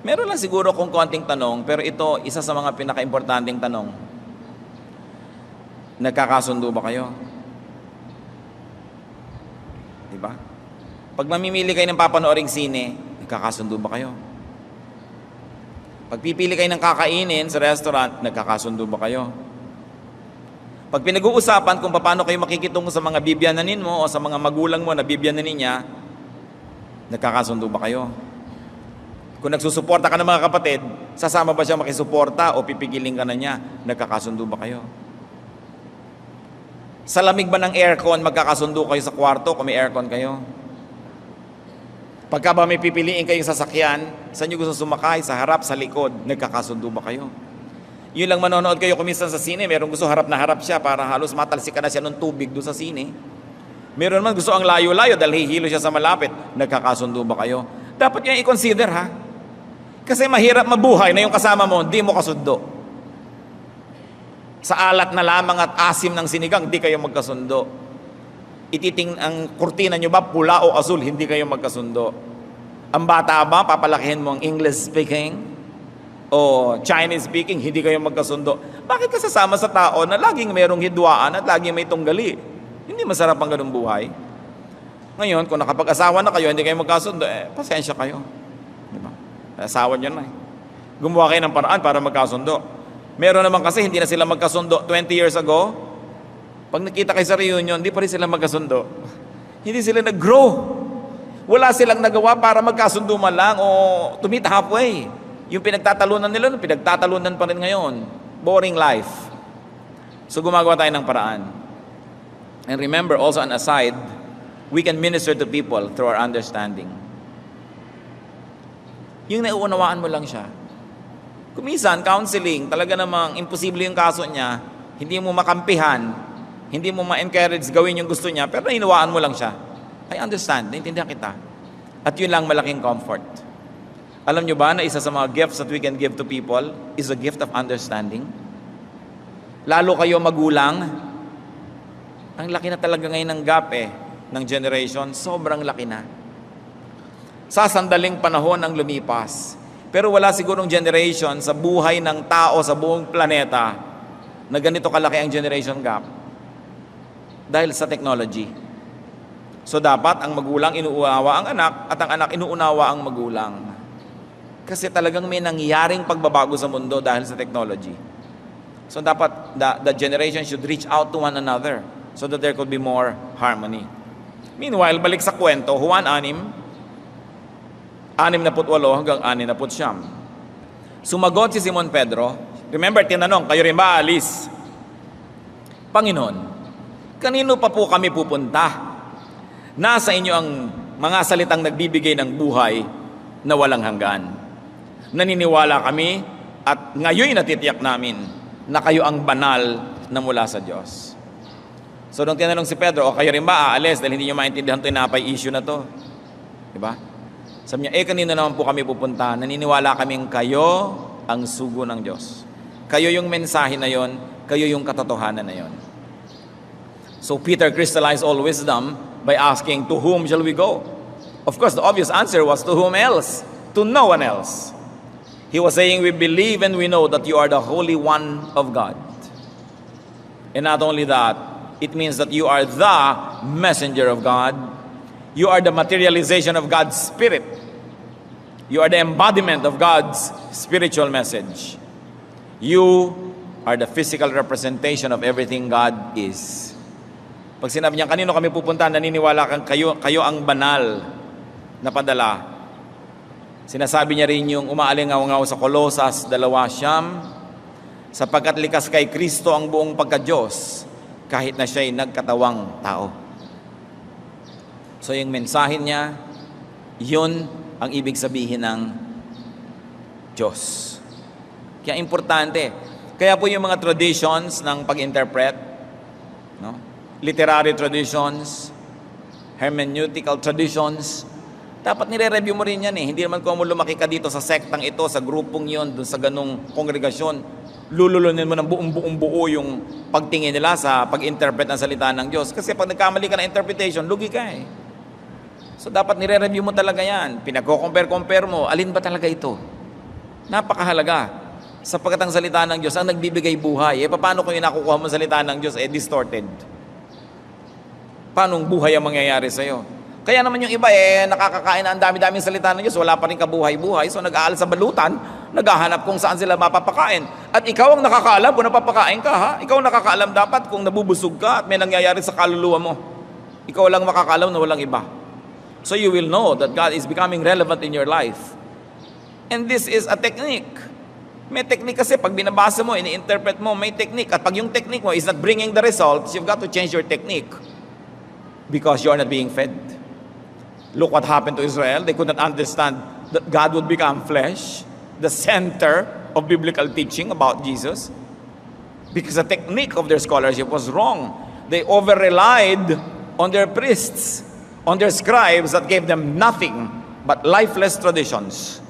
meron lang siguro kung konting tanong, pero ito, isa sa mga pinaka-importanting tanong. Nagkakasundo ba kayo? Diba? Pag mamimili kayo ng papanooring sine, nagkakasundo ba kayo? Pag pipili kayo ng kakainin sa restaurant, nagkakasundo ba kayo? Pag pinag-uusapan kung paano kayo makikitungo sa mga bibiyananin mo o sa mga magulang mo na bibiyananin niya, nagkakasundo ba kayo? Kung nagsusuporta ka ng mga kapatid, sasama ba siya makisuporta o pipigilin ka na niya? Nagkakasundo ba kayo? Sa lamig ba ng aircon, magkakasundo kayo sa kwarto kung may aircon kayo? Pagka ba may pipiliin kayong sasakyan, saan nyo gusto sumakay? Sa harap, sa likod, nagkakasundo ba kayo? Yun lang manonood kayo kuminsan sa sine, merong gusto harap na harap siya para halos matalsik ka na siya ng tubig doon sa sine. Meron man gusto ang layo-layo dahil hihilo siya sa malapit, nagkakasundo ba kayo? Dapat nyo i-consider ha. Kasi mahirap mabuhay na yung kasama mo, hindi mo kasundo. Sa alat na lamang at asim ng sinigang, hindi kayo magkasundo. Ititing ang kurtina nyo ba, pula o azul, hindi kayo magkasundo. Ang bata ba, papalakihin mo ang English speaking o Chinese speaking, hindi kayo magkasundo. Bakit ka sasama sa tao na laging mayroong hidwaan at laging may tunggali? Hindi masarap ang ganung buhay. Ngayon, kung nakapag-asawa na kayo, hindi kayo magkasundo, pasensya kayo. Diba? Asawa nyo na Gumawa kayo ng paraan para magkasundo. Meron naman kasi hindi na sila magkasundo 20 years ago. Pag nakita kayo sa reunion, hindi pa rin sila magkasundo. Hindi sila nag-grow. Wala silang nagawa para magkasundo man lang o to meet halfway. Yung pinagtatalunan nila, pinagtatalunan pa rin ngayon. Boring life. So gumagawa tayo ng paraan. And remember, also an aside, we can minister to people through our understanding. Yung nauunawaan mo lang siya. Kuminsan, counseling, talaga namang imposible yung kaso niya, hindi mo makampihan, hindi mo ma-encourage gawin yung gusto niya, pero inawaan mo lang siya. I understand, naintindihan kita. At yun lang malaking comfort. Alam nyo ba na isa sa mga gifts that we can give to people is a gift of understanding? Lalo kayo magulang, ang laki na talaga ngayon ng gap ng generation, sobrang laki na. Sa sandaling panahon ang lumipas, pero wala sigurong generation sa buhay ng tao sa buong planeta na ganito kalaki ang generation gap dahil sa technology. So dapat ang magulang inuunawa ang anak at ang anak inuunawa ang magulang. Kasi talagang may nangyaring pagbabago sa mundo dahil sa technology. So dapat the generation should reach out to one another so that there could be more harmony. Meanwhile, balik sa kwento, Juan 6:68 hanggang 69. Sumagot si Simon Pedro. Remember, tinanong, kayo rin ba aalis? Panginoon, kanino pa po kami pupunta? Nasa inyo ang mga salitang nagbibigay ng buhay na walang hanggan. Naniniwala kami at ngayon natitiyak namin na kayo ang banal na mula sa Diyos. So nung tinanong si Pedro, kayo rin ba aalis dahil hindi nyo maintindihan ito tinapay issue na to? Diba? Sabi niya, kanino naman po kami pupunta? Naniniwala kaming kayo ang sugo ng Diyos. Kayo yung mensahe na yon, kayo yung katotohanan na yon. So Peter crystallized all wisdom by asking, to whom shall we go? Of course, the obvious answer was to whom else? To no one else. He was saying, we believe and we know that you are the Holy One of God. And not only that, it means that you are the messenger of God. You are the materialization of God's Spirit. You are the embodiment of God's spiritual message. You are the physical representation of everything God is. Pag sinabi niya, kanino kami pupunta, naniniwala kang kayo ang banal na padala. Sinasabi niya rin yung umaalingaw-ngaw sa Kolosas 2:9, sapagkat likas kay Kristo ang buong pagka-Diyos, kahit na siya'y nagkatawang tao. So yung mensahe niya, yun ang ibig sabihin ng Diyos. Kaya importante. Kaya po yung mga traditions ng pag-interpret, no? literary traditions, hermeneutical traditions. Dapat nire-review mo rin yan eh. Hindi naman kung mo lumaki ka dito sa sektang ito, sa grupong yon, dun sa ganung kongregasyon, lululunin mo ng buong buo yung pagtingin nila sa pag-interpret ng salita ng Diyos. Kasi pag nagkamali ka ng interpretation, lugi ka eh. So dapat nire-review mo talaga yan. Pinagko-compare mo, alin ba talaga ito? Napakahalaga. Sapagkat ang salita ng Diyos ang nagbibigay buhay. Paano kung yung nakukuha mo salita ng Diyos distorted? Paano buhay ang mangyayari sa'yo? Kaya naman yung iba nakakakain na ang dami-daming salita ng Diyos, wala pa rin kabuhay-buhay, so nag-aaral sa balutan, naghahanap kung saan sila mapapakain. At ikaw ang nakakaalam kung napapakain ka, ha? Ikaw ang nakakaalam dapat kung nabubusog ka at may nangyayari sa kaluluwa mo. Ikaw lang makakaalam na walang iba. So you will know that God is becoming relevant in your life. And this is a technique. May technique kasi pag binabasa mo, ini-interpret mo, may technique. At pag yung technique mo is not bringing the results, you've got to change your technique. Because you're not being fed. Look what happened to Israel. They could not understand that God would become flesh, the center of biblical teaching about Jesus. Because the technique of their scholarship was wrong. They over-relied on their priests, on their scribes that gave them nothing but lifeless traditions.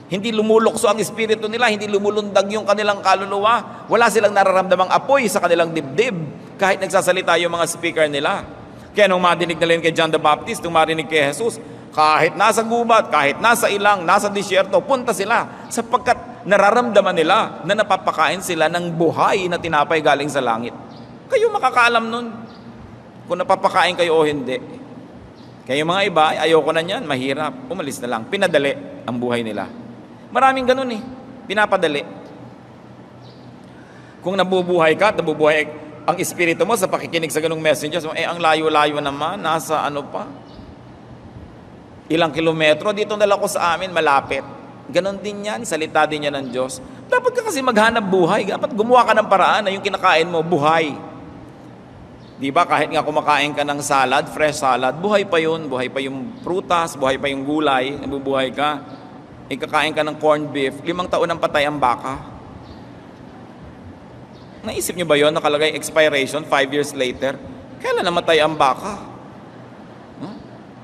Hindi lumulukso ang espiritu nila, hindi lumulundag yung kanilang kaluluwa. Wala silang nararamdamang apoy sa kanilang dibdib kahit nagsasalita yung mga speaker nila. Kaya nung madinig na rin kay John the Baptist, nung marinig kay Jesus, kahit nasa gubat, kahit nasa ilang, nasa disyerto, punta sila sapagkat nararamdaman nila na napapakain sila ng buhay na tinapay galing sa langit. Kayo makakaalam nun kung napapakain kayo o hindi. Kaya yung mga iba, ayoko na yan, mahirap, umalis na lang. Pinadali ang buhay nila. Maraming ganun eh, pinapadali. Kung nabubuhay ka, nabubuhay ang espiritu mo sa pakikinig sa ganung messages, ang layo-layo naman, nasa ano pa? Ilang kilometro, dito na lang ko sa amin, malapit. Ganon din yan, salita din yan ng Diyos. Dapat ka kasi maghanap buhay, dapat gumawa ka ng paraan na yung kinakain mo, buhay. Di ba, kahit nga kumakain ka ng salad, fresh salad, buhay pa yun, buhay pa yung prutas, buhay pa yung gulay, nabubuhay ka. Kakain ka ng corned beef, 5 taon ang patay ang baka. Naisip niyo ba yun? Nakalagay expiration 5 years later. Kailan namatay ang baka?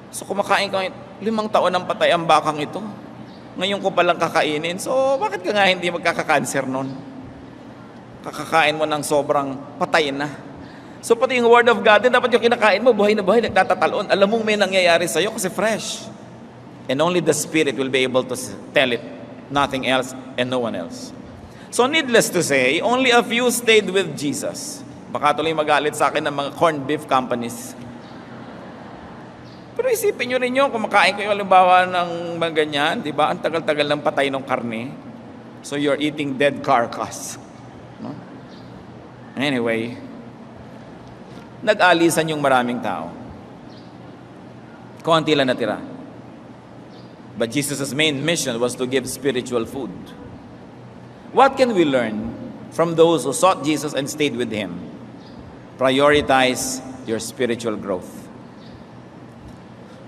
So kumakain ka 5 taon ang patay ang bakang ito. Ngayon ko palang kakainin. So bakit ka nga hindi magkakakanser nun? Kakakain mo ng sobrang patay na. So pati yung Word of God, dapat yung kinakain mo, buhay na buhay, nagtatatalon. Alam mong may nangyayari sa'yo kasi fresh. And only the Spirit will be able to tell it. Nothing else and no one else. So needless to say, only a few stayed with Jesus. Baka tuloy magalit sa akin ng mga corned beef companies. Pero isipin nyo rin yun, kumakain kayo halimbawa ng mga ganyan, di ba? Ang tagal-tagal ng patay ng karne. So you're eating dead carcass. No? Anyway, nag-alisan yung maraming tao. Konti lang natira. But Jesus' main mission was to give spiritual food. What can we learn from those who sought Jesus and stayed with Him? Prioritize your spiritual growth.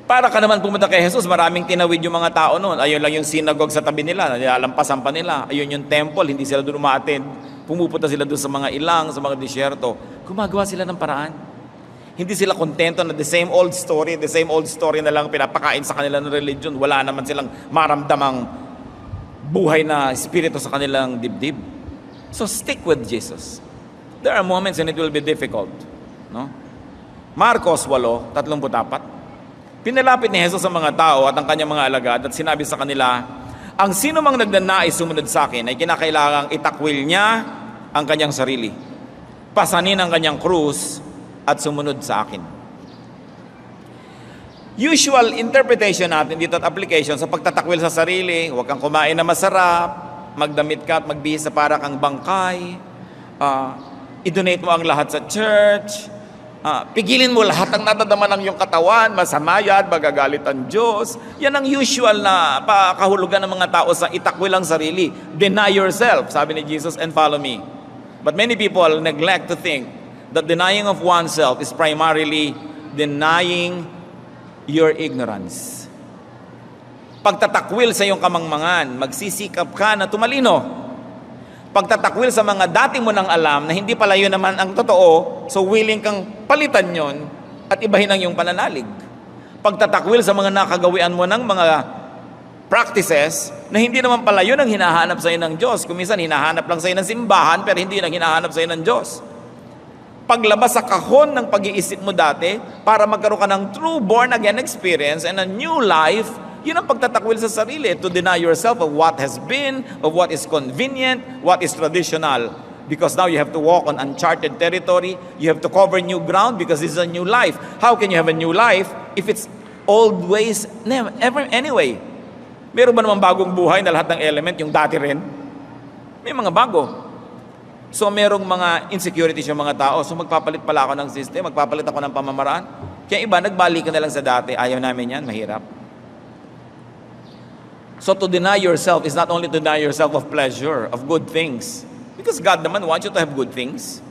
Para ka naman pumunta kay Jesus, maraming tinawid yung mga tao noon. Ayun lang yung synagogue sa tabi nila, nilalampasan pa nila. Ayun yung temple, hindi sila doon umaattend. Pumupunta sila doon sa mga ilang, sa mga disyerto. Gumagawa sila ng paraan. Hindi sila kontento na the same old story na lang pinapakain sa kanila ng religion. Wala naman silang maramdamang buhay na espiritu sa kanilang dibdib. So stick with Jesus. There are moments when it will be difficult. No? Marcos 8:34. Pinalapit ni Jesus sa mga tao at ang kanyang mga alagad at sinabi sa kanila, ang sino mang nagnanais sumunod sa akin ay kinakailangang itakwil niya ang kanyang sarili. Pasanin ang kanyang krus at sumunod sa akin. Usual interpretation natin dito at application sa pagtatakwil sa sarili, huwag kang kumain na masarap, magdamit ka at magbihis sa para kang bangkay, i-donate mo ang lahat sa church, pigilin mo lahat ang nadadama ng iyong katawan, masama yan, magagalit ang Diyos. Yan ang usual na kahulugan ng mga tao sa itakwil ang sarili. Deny yourself, sabi ni Jesus, and follow me. But many people neglect to think that denying of oneself is primarily denying your ignorance. Pagtatakwil sa iyong kamangmangan, magsisikap ka na tumalino. Pagtatakwil sa mga dati mo nang alam na hindi pala yun naman ang totoo, so willing kang palitan yon at ibahin ang iyong pananalig. Pagtatakwil sa mga nakagawian mo ng mga practices na hindi naman pala yun ang hinahanap sa'yo ng Diyos. Kung minsan hinahanap lang sa'yo ng simbahan pero hindi yun ang hinahanap sa'yo ng Diyos. Paglabas sa kahon ng pag-iisip mo dati para magkaroon ka ng true born-again experience and a new life, yun ang pagtatakwil sa sarili, to deny yourself of what has been, of what is convenient, what is traditional. Because now you have to walk on uncharted territory, you have to cover new ground because this is a new life. How can you have a new life if it's old ways anyway? Meron ba namang bagong buhay na lahat ng element yung dati rin? May mga bago. So merong mga insecurities yung mga tao, so magpapalit pala ako ng system, magpapalit ako ng pamamaraan. Kaya iba, nagbalik ka na lang sa dati, ayaw namin yan, mahirap. So to deny yourself is not only to deny yourself of pleasure, of good things, because God naman wants you to have good things,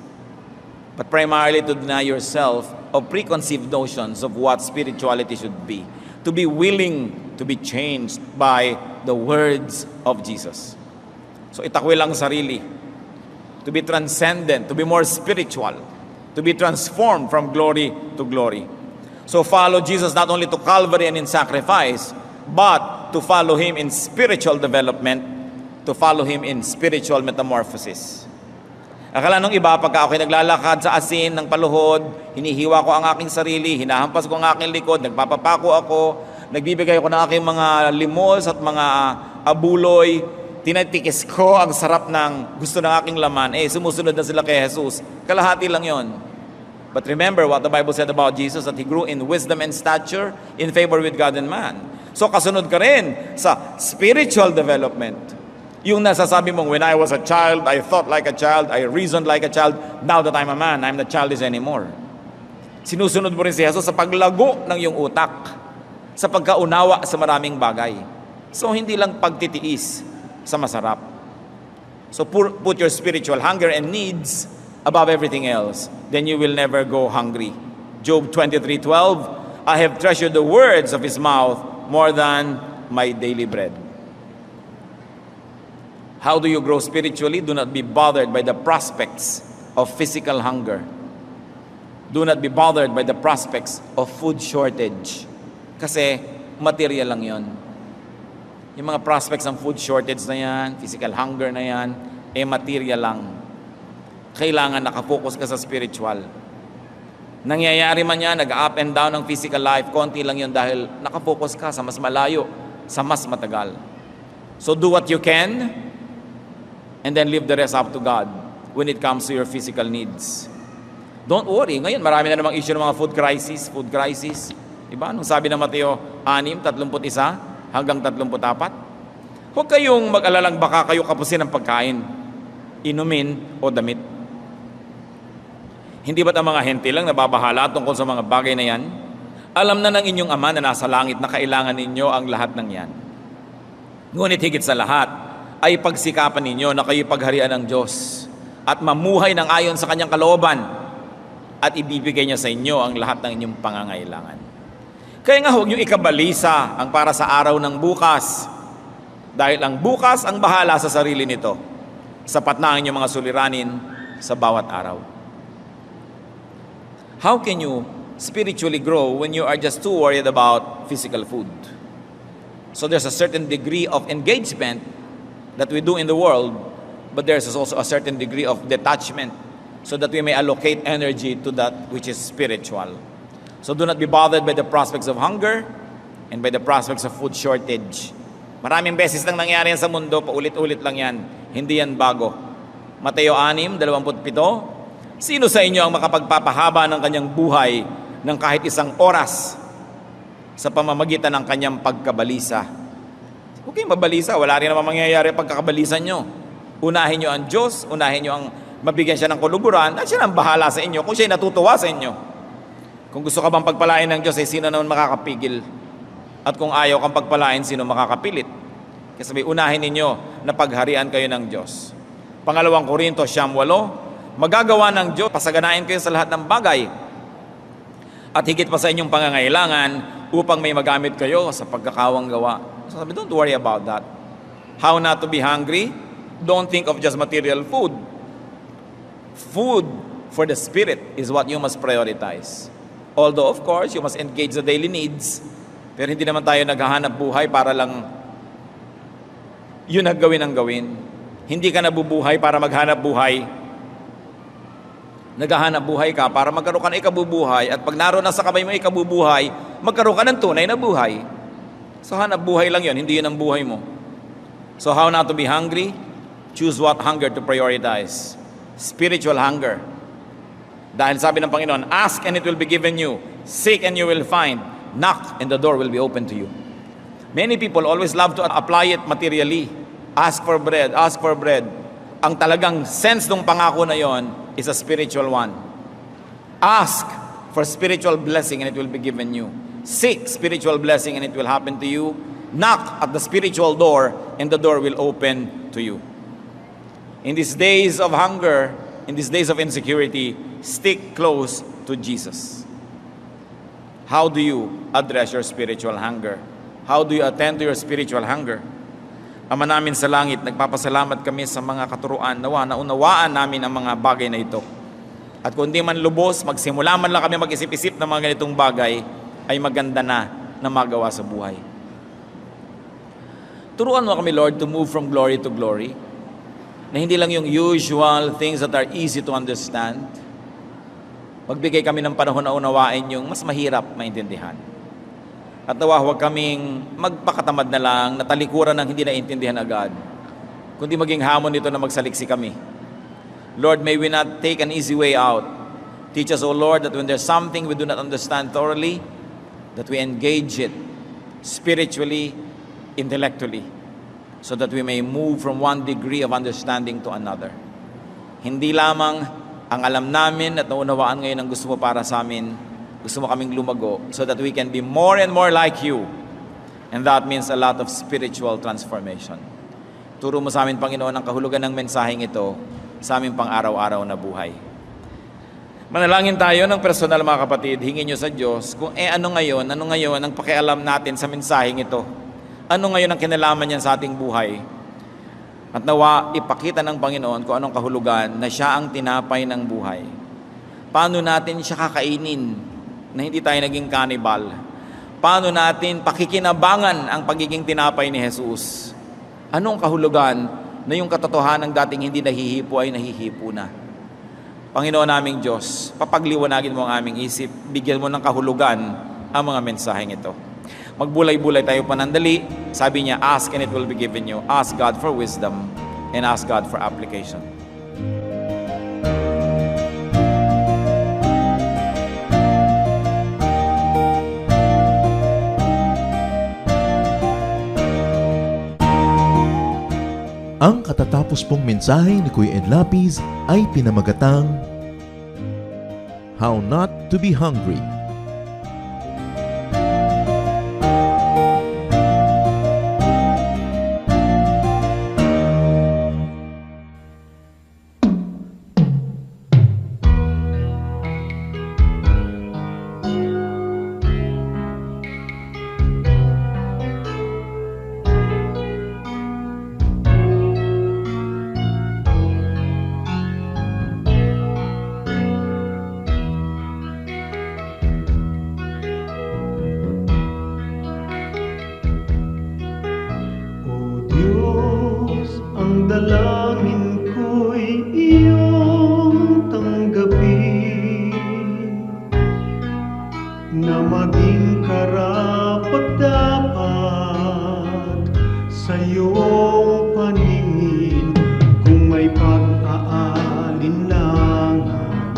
but primarily to deny yourself of preconceived notions of what spirituality should be, to be willing to be changed by the words of Jesus. So itakwil ang sarili, to be transcendent, to be more spiritual, to be transformed from glory to glory. So follow Jesus not only to Calvary and in sacrifice, but to follow Him in spiritual development, to follow Him in spiritual metamorphosis. Akala nung iba, pagka ako'y naglalakad sa asin ng paluhod, hinihiwa ko ang aking sarili, hinahampas ko ang aking likod, nagpapapako ako, nagbibigay ko ng aking mga limos at mga abuloy, tinatikis ko ang sarap ng gusto ng aking laman, sumusunod na sila kay Jesus. Kalahati lang yon. But remember what the Bible said about Jesus, that He grew in wisdom and stature, in favor with God and man. So kasunod ka rin sa spiritual development. Yung nasasabi mong, when I was a child, I thought like a child, I reasoned like a child, now that I'm a man, I'm not childish anymore. Sinusunod mo rin si Jesus sa paglago ng iyong utak, sa pagkaunawa sa maraming bagay. So hindi lang pagtitiis sa masarap. So put your spiritual hunger and needs above everything else, then you will never go hungry. Job 23:12, I have treasured the words of His mouth more than my daily bread. How do you grow spiritually? Do not be bothered by the prospects of physical hunger. Do not be bothered by the prospects of food shortage. Kasi material lang yon. Yung mga prospects ng food shortage na yan, physical hunger na yan, material lang. Kailangan nakafocus ka sa spiritual. Nangyayari man yan, nag-up and down ng physical life, konti lang yun dahil nakafocus ka sa mas malayo, sa mas matagal. So do what you can, and then leave the rest up to God when it comes to your physical needs. Don't worry. Ngayon, marami na namang issue ng mga food crisis. Diba? Anong sabi ng Mateo 6:31 hanggang 34? Huwag kayong mag-alalang baka kayo kapusin ng pagkain, inumin o damit. Hindi ba't ang mga hentil lang nababahala tungkol sa mga bagay na yan? Alam na ng inyong Ama na nasa langit na kailangan ninyo ang lahat ng yan. Ngunit higit sa lahat, ay pagsikapan ninyo na kayo pagharian ng Diyos at mamuhay ng ayon sa Kanyang kalooban at ibibigay niya sa inyo ang lahat ng inyong pangangailangan. Kaya nga huwag niyo ikabalisa ang para sa araw ng bukas, dahil ang bukas ang bahala sa sarili nito. Sapat na ang inyong mga suliranin sa bawat araw. How can you spiritually grow when you are just too worried about physical food? So there's a certain degree of engagement that we do in the world, but there's also a certain degree of detachment so that we may allocate energy to that which is spiritual. So do not be bothered by the prospects of hunger and by the prospects of food shortage. Maraming beses nang nangyari yan sa mundo, paulit-ulit lang yan. Hindi yan bago. Mateo 6:27, sino sa inyo ang makapagpapahaba ng kanyang buhay ng kahit isang oras sa pamamagitan ng kanyang pagkabalisa? Huwag kayong mabalisa, wala rin naman mangyayari pagkakabalisan nyo. Unahin nyo ang Diyos, unahin nyo ang mabigyan siya ng kuluguran, at siya ang bahala sa inyo kung siya natutuwa sa inyo. Kung gusto ka bang pagpalain ng Diyos, sino naman makakapigil? At kung ayaw kang pagpalain, sino makakapilit? Kasi may unahin ninyo na pagharian kayo ng Diyos. 2 Korinto 9:8, magagawa ng Diyos, pasaganain kayo sa lahat ng bagay at higit pa sa inyong pangangailangan upang may magamit kayo sa pagkakawang gawa. So sabi, don't worry about that. How not to be hungry? Don't think of just material food. Food for the spirit is what you must prioritize. Although, of course, you must engage the daily needs. Pero hindi naman tayo naghahanap buhay para lang yun ang gawin ang gawin. Hindi ka nabubuhay para maghanap buhay. Naghahanap buhay ka para magkaroon ka ng ikabubuhay, at pag naroon na sa kamay mo ikabubuhay, magkaroon ka ng tunay na buhay. So hanap buhay lang yun, hindi yun ang buhay mo. So how not to be hungry? Choose what hunger to prioritize. Spiritual hunger. Dahil sabi ng Panginoon, ask and it will be given you. Seek and you will find. Knock and the door will be open to you. Many people always love to apply it materially. Ask for bread, ask for bread. Ang talagang sense ng pangako na yon is a spiritual one. Ask for spiritual blessing and it will be given you. Seek spiritual blessing and it will happen to you. Knock at the spiritual door and the door will open to you. In these days of hunger, in these days of insecurity, stick close to Jesus. How do you address your spiritual hunger? How do you attend to your spiritual hunger? Ama namin sa langit, nagpapasalamat kami sa mga katuruan. Nawa, naunawaan namin ang mga bagay na ito. At kung di man lubos, magsimula man lang kami mag-isip-isip ng mga ganitong bagay, ay maganda na magawa sa buhay. Turuan mo kami, Lord, to move from glory to glory. Na hindi lang yung usual things that are easy to understand. Magbigay kami ng panahon na unawain yung mas mahirap maintindihan. At nawa, huwag kaming magpakatamad na lang, natalikuran ng hindi naintindihan agad, kundi maging hamon nito na magsaliksi kami. Lord, may we not take an easy way out. Teach us, O Lord, that when there's something we do not understand thoroughly, that we engage it spiritually, intellectually, so that we may move from one degree of understanding to another. Hindi lamang ang alam namin at naunawaan ngayon ang gusto mo para sa amin, gusto mo kaming lumago so that we can be more and more like you. And that means a lot of spiritual transformation. Turo mo sa amin, Panginoon, ang kahulugan ng mensaheng ito sa aming pang-araw-araw na buhay. Manalangin tayo ng personal, mga kapatid. Hingin nyo sa Diyos kung ano ngayon ang pakialam natin sa mensaheng ito. Ano ngayon ang kinalaman niyan sa ating buhay? At nawa, ipakita ng Panginoon kung anong kahulugan na siya ang tinapay ng buhay. Paano natin siya kakainin na hindi tayo naging cannibal? Paano natin pakikinabangan ang pagiging tinapay ni Jesus? Anong kahulugan na yung katotohanan ng dating hindi nahihipo ay nahihipo na? Panginoon naming Diyos, papagliwanagin mo ang aming isip, bigyan mo ng kahulugan ang mga mensaheng ito. Magbulay-bulay tayo panandali. Sabi niya, ask and it will be given you. Ask God for wisdom and ask God for application. Ang katatapos pong mensahe ni Kuya Ed Lapis ay pinamagatang How Not to Be Hungry. Ang dalangin ko'y iyong tanggapin, na maging karapat-dapat sa iyong paningin. Kung may pag-aalinlangan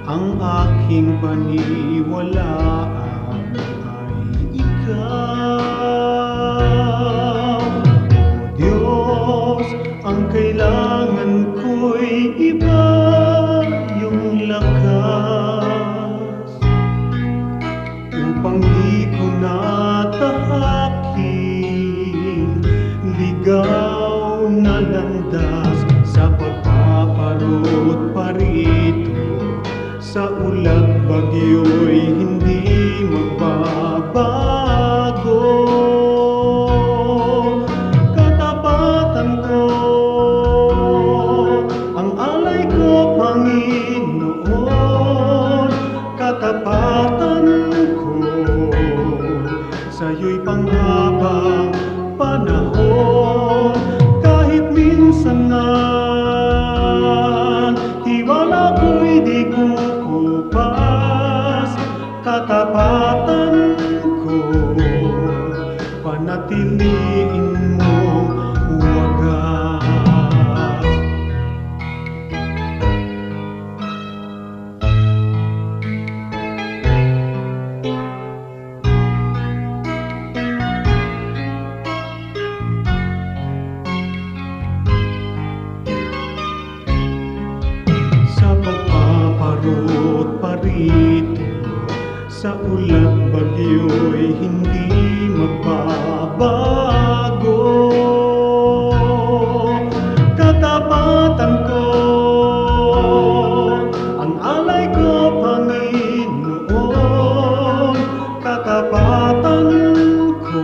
ang aking paniwalaan ay ikaw. Ang kailangan ko'y iba yung lakas upang di ko natahakin, ligaw na landas sa pagpaparot parito, sa ulat bagyo'y hindi magbabago. Katapatan ko sa ulat bagyo'y hindi magbabago. Katapatan ko, ang alay ko, Panginoon. Katapatan ko,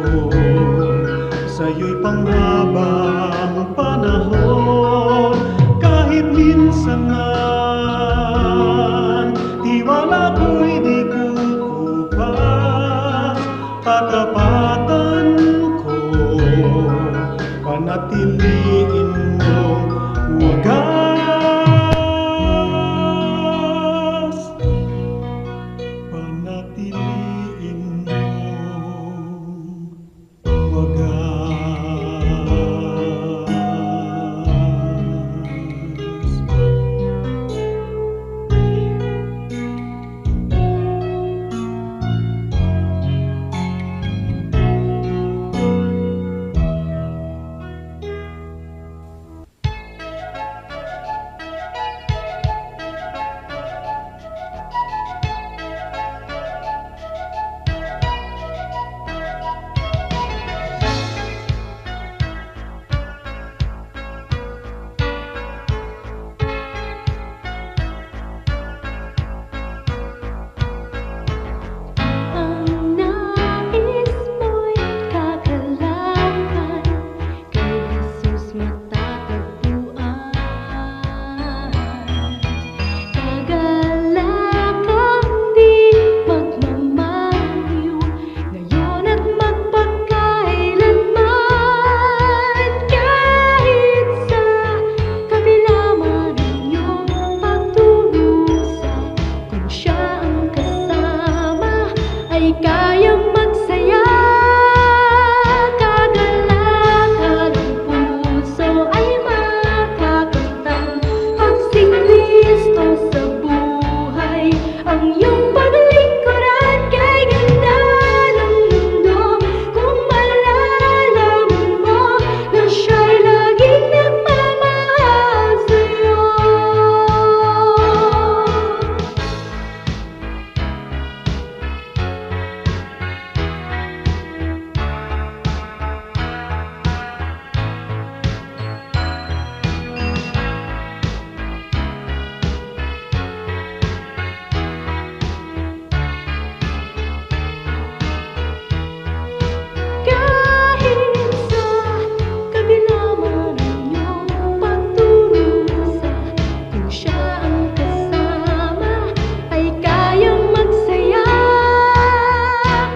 sa'yo'y panghabang panahon. Kahit minsan man, tiwala ko'y di kukupas. Katapatan ko, panatiliin mong wagas. Panatiliin mong wagas. Ang nais mo'y kagalakan, kay Jesus matatagpuan. Kagalakan di magmamaliw, ngayon at magpakailanman. Kahit sa kabila man ang iyong pagdurusa, kung siya ang kasama ay kayang magsaya. Kagalakan ang puso ay makakamtan pag si Kristo sa buhay. Ang iyong paglingkuran kay ganda ng mundo, kung malalaman mo na siya'y laging nagmamahal sa'yo. Kahit sa kabila man ang iyong pagdurusa, kung siya ang kasama ay kayang magsaya.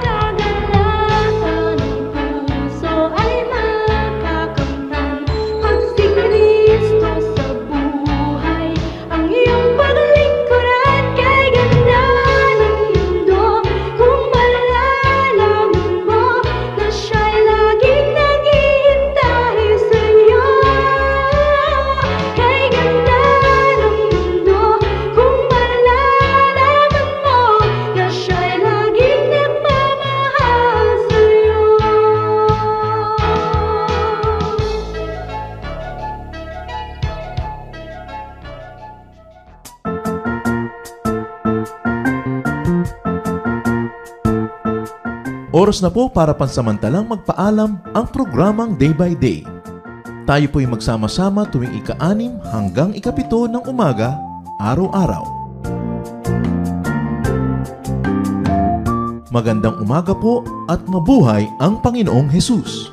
Kagalakan ng puso ay makakamtan pag si Kristo sa buhay. Ang iyong paglingkuran kay ganda ng mundo, kung malalaman mo na siya'y laging naghihintay sa'yo. Kay ganda ng mundo, kung malalaman mo na siya'y laging nagmamahal sa'yo. Oras na po para pansamantalang magpaalam ang programang Day by Day. Tayo po'y magsama-sama tuwing ika-6 hanggang ika-7 ng umaga, araw-araw. Magandang umaga po at mabuhay ang Panginoong Hesus!